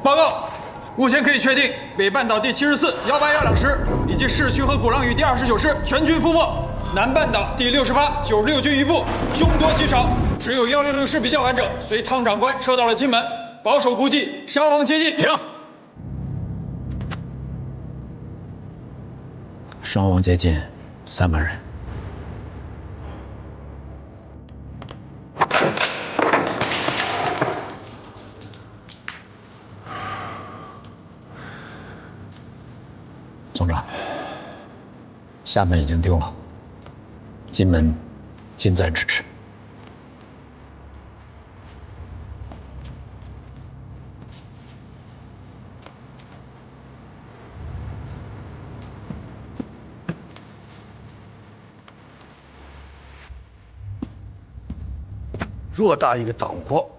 报告，目前可以确定，北半岛第74、181师以及市区和鼓浪屿第29师全军覆没。南半岛第68、96军一部凶多吉少，只有166师比较完整，随汤长官撤到了金门。保守估计伤亡接近。停。伤亡接近300人。总长，厦门已经丢了，金门近在咫尺。偌大一个岛国，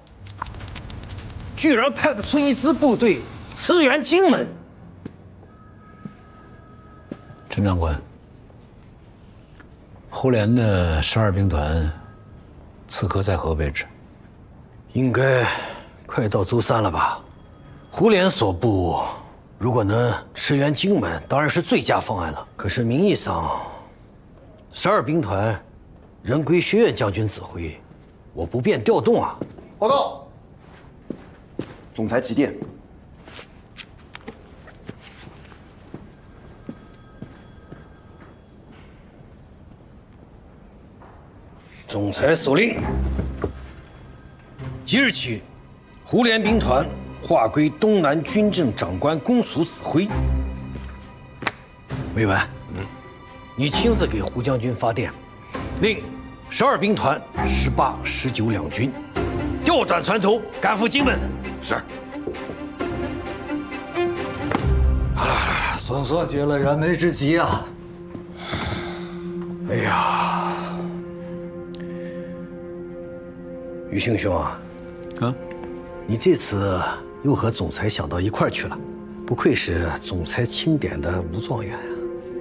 居然派不出一支部队驰援金门。陈长官，胡琏的12兵团此刻在何位置？应该快到舟山了吧？胡琏所部如果能驰援金门，当然是最佳方案了。可是名义上，12兵团仍归薛岳将军指挥，我不便调动啊。报告，总裁急电。总裁所令，即日起，胡琏兵团划归东南军政长官公署指挥。委员，你亲自给胡将军发电，令12兵团18、19两军调转船头，赶赴金门。是。总算解了燃眉之急啊！哎呀，于兴兄啊，你这次又和总裁想到一块儿去了，不愧是总裁钦点的武状元啊！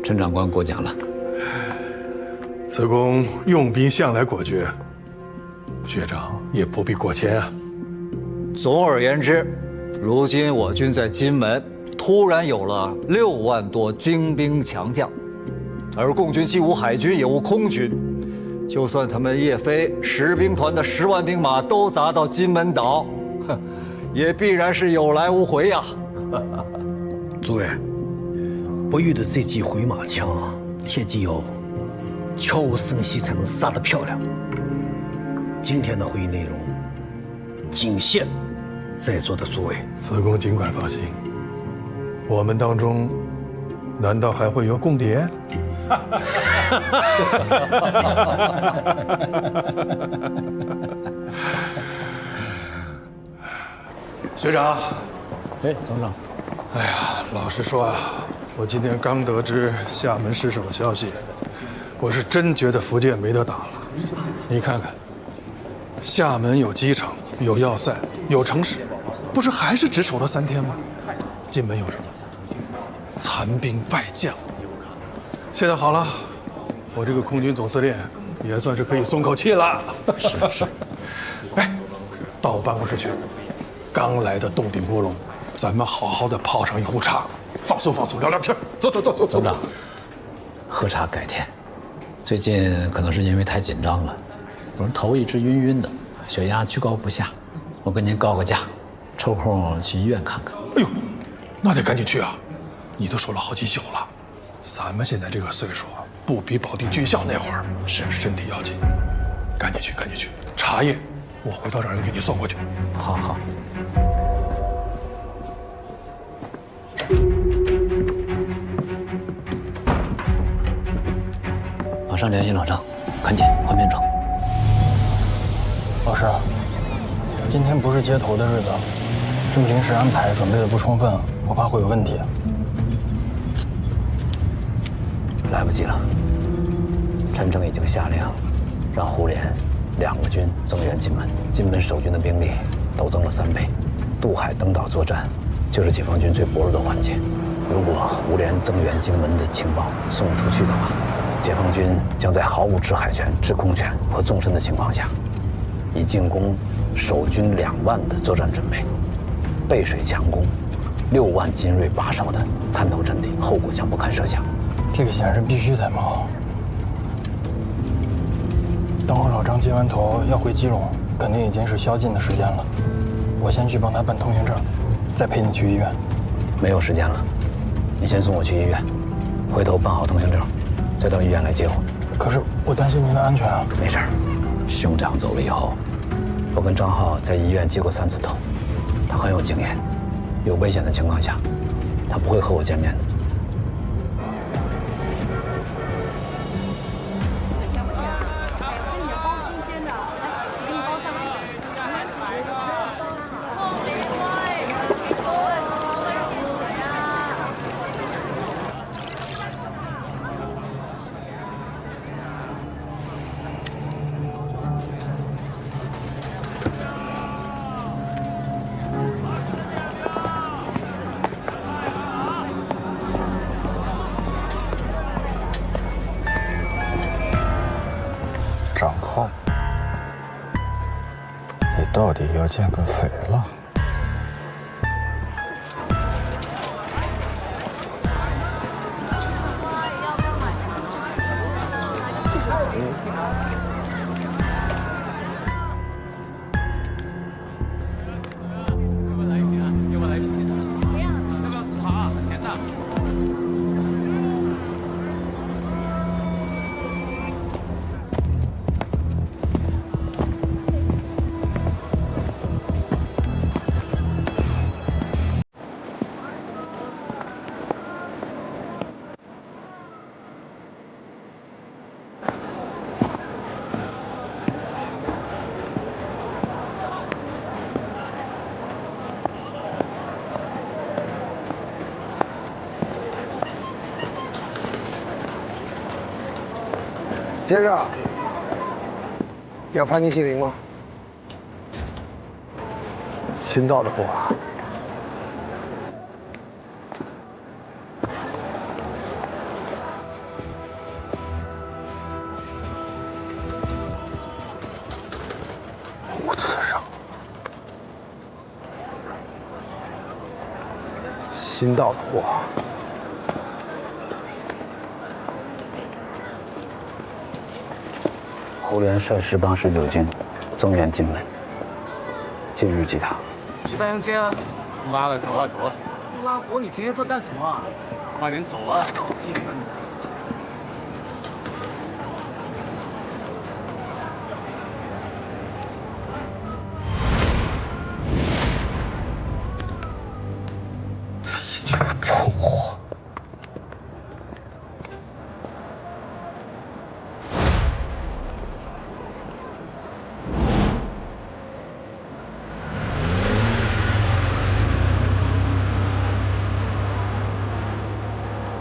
陈长官过奖了。此公用兵向来果决，学长也不必过谦啊。总而言之，如今我军在金门突然有了6万多精兵强将，而共军既无海军也无空军，就算他们叶飞10兵团的10万兵马都砸到金门岛，也必然是有来无回呀。诸位，不遇的这记回马枪，切记要悄无声息才能杀得漂亮。今天的会议内容，仅限在座的诸位。此公尽管放心，我们当中难道还会有共谍？学长，总长，哎呀，老实说啊，我今天刚得知厦门失守的消息，我是真觉得福建没得打了。你看看，厦门有机场，有要塞，有城市，不是还是只守了3天吗？金门有什么？残兵败将。现在好了，我这个空军总司令也算是可以松口气了。是。哎，到我办公室去。刚来的洞顶锅笼，咱们好好的泡上一壶茶，放松放松，聊聊天。走。总长，喝茶改天。最近可能是因为太紧张了，我头一直晕晕的，血压居高不下。我跟您告个假，抽空去医院看看。哎呦，那得赶紧去啊！你都说了好几宿了，咱们现在这个岁数啊，不比保定军校那会儿。是身体要紧，赶紧去。茶叶，我回头让人给你送过去。好。马上联系老张，赶紧换编程。老师，今天不是接头的日子，这么临时安排，准备的不充分，我怕会有问题。来不及了，陈诚已经下令，让胡琏2个军增援金门，金门守军的兵力都增了3倍。渡海登岛作战，就是解放军最薄弱的环节。如果胡琏增援荆门的情报送出去的话，解放军将在毫无制海权、制空权和纵深的情况下，以进攻守军2万的作战准备，背水强攻6万精锐把守的滩头阵地，后果将不堪设想。这个险是必须得冒。等会老张接完头要回基隆，肯定已经是宵禁的时间了。我先去帮他办通行证，再陪你去医院。没有时间了，你先送我去医院，回头办好通行证，再到医院来接我。可是我担心您的安全啊。没事儿，兄长走了以后，我跟张浩在医院接过3次头，他很有经验，有危险的情况下，他不会和我见面的。张浩，你到底要见个谁了？先生，要盘尼西林吗？新到的货啊。5次上。新到的货。胡琏率10帮19军增援荆门，近日击塔。去大营街啊！妈的，走啊走啊！拉活，你今天在干什么啊？快点走啊！进门。一群臭货！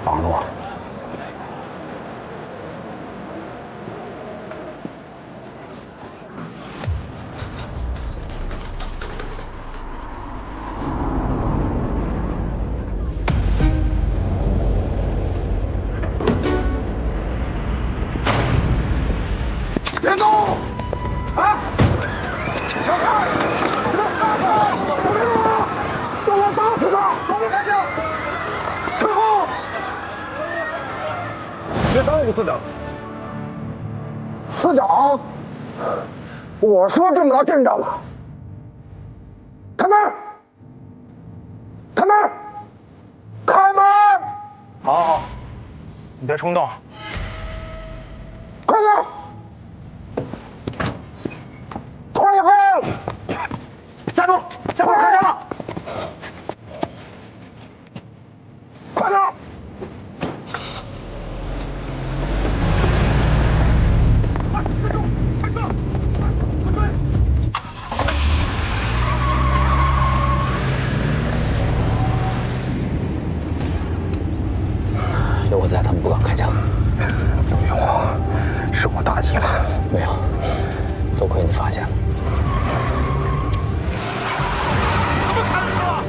绑住我！别动！啊！小看！别动！别动啊！动我打死他！后面开枪！退后！别耽误次长。次长，我说这么大阵仗了，开门！开门！开门！好，好，你别冲动。快点！突然一飞！站住！再给我开枪了！快点！快住！开车！快追！有我在，他们不敢开枪。刘云华，是我大意了。没有，多亏你发现了。怎么开的车啊？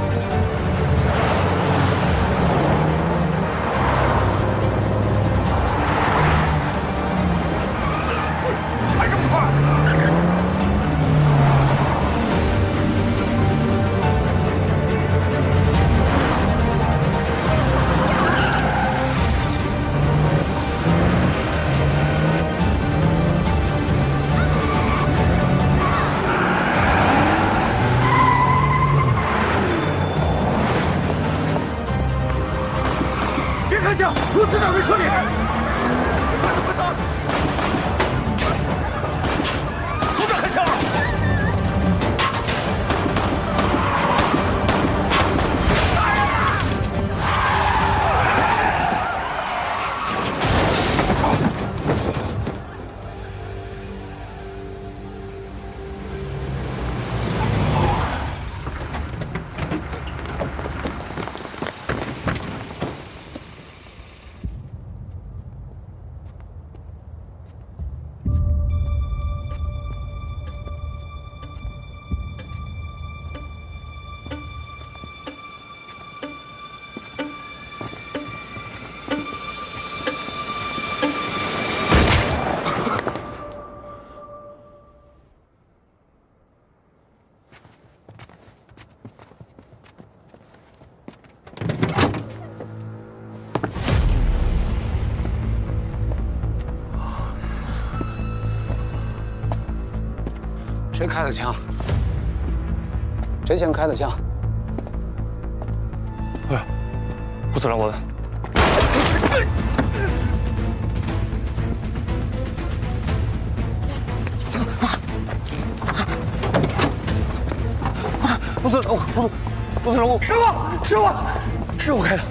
开枪！卢司长在车里。快走，快走！组长开枪了！谁开的枪？谁先开的枪？顾司长，我。顾司长，顾司长，我是我开的。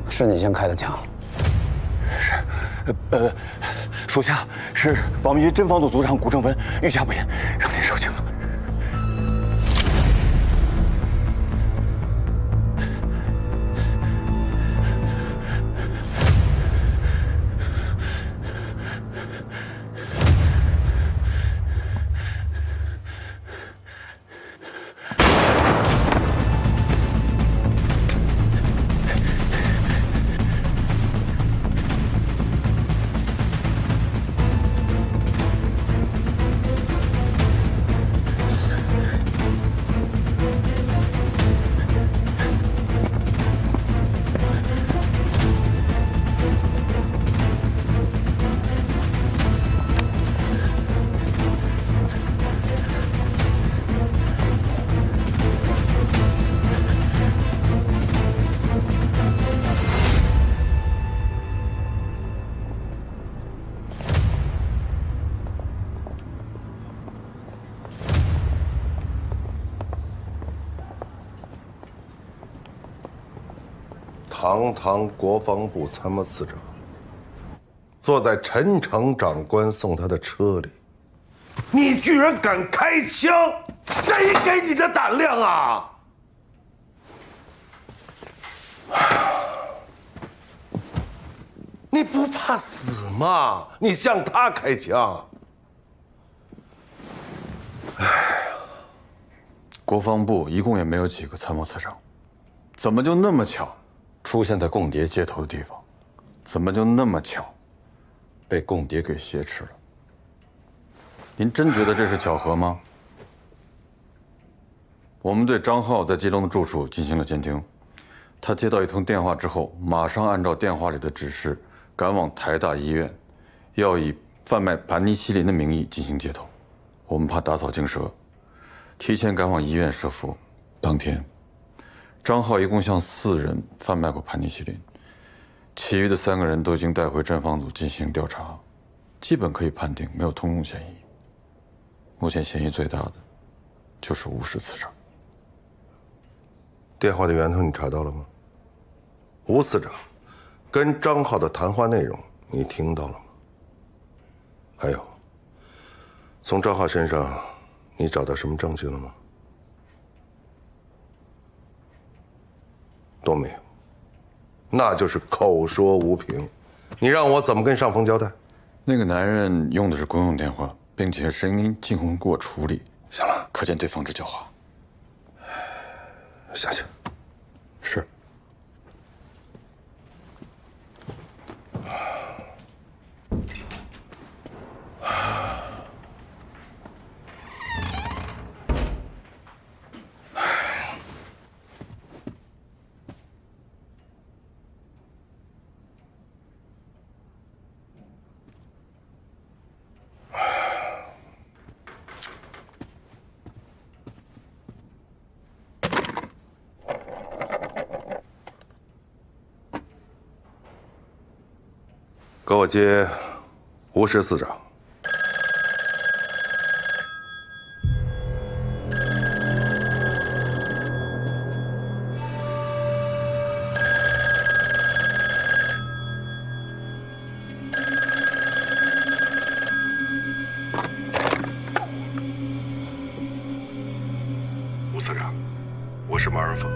是你先开的枪？是，属下是保密局侦防组组长谷正文，御驾不严，让您受惊了。堂堂国防部参谋次长，坐在陈诚长官送他的车里，你居然敢开枪！谁给你的胆量啊？你不怕死吗？你向他开枪！国防部一共也没有几个参谋次长，怎么就那么巧出现在共谍接头的地方？怎么就那么巧被共谍给挟持了？您真觉得这是巧合吗？我们对张浩在基隆的住处进行了监听，他接到一通电话之后，马上按照电话里的指示赶往台大医院，要以贩卖盘尼西林的名义进行接头。我们怕打草惊蛇，提前赶往医院设伏。当天，张浩一共向4人贩卖过盘尼西林，其余的3个人都已经带回侦防组进行调查，基本可以判定没有通共嫌疑。目前嫌疑最大的就是吴氏次长。电话的源头你查到了吗？吴次长跟张浩的谈话内容你听到了吗？还有，从张浩身上你找到什么证据了吗？都没有，那就是口说无凭。你让我怎么跟上峰交代？那个男人用的是公用电话，并且声音经过处理。行了，可见对方之狡猾。下去。是。给我接吴石司长。吴司长，我是马尔峰。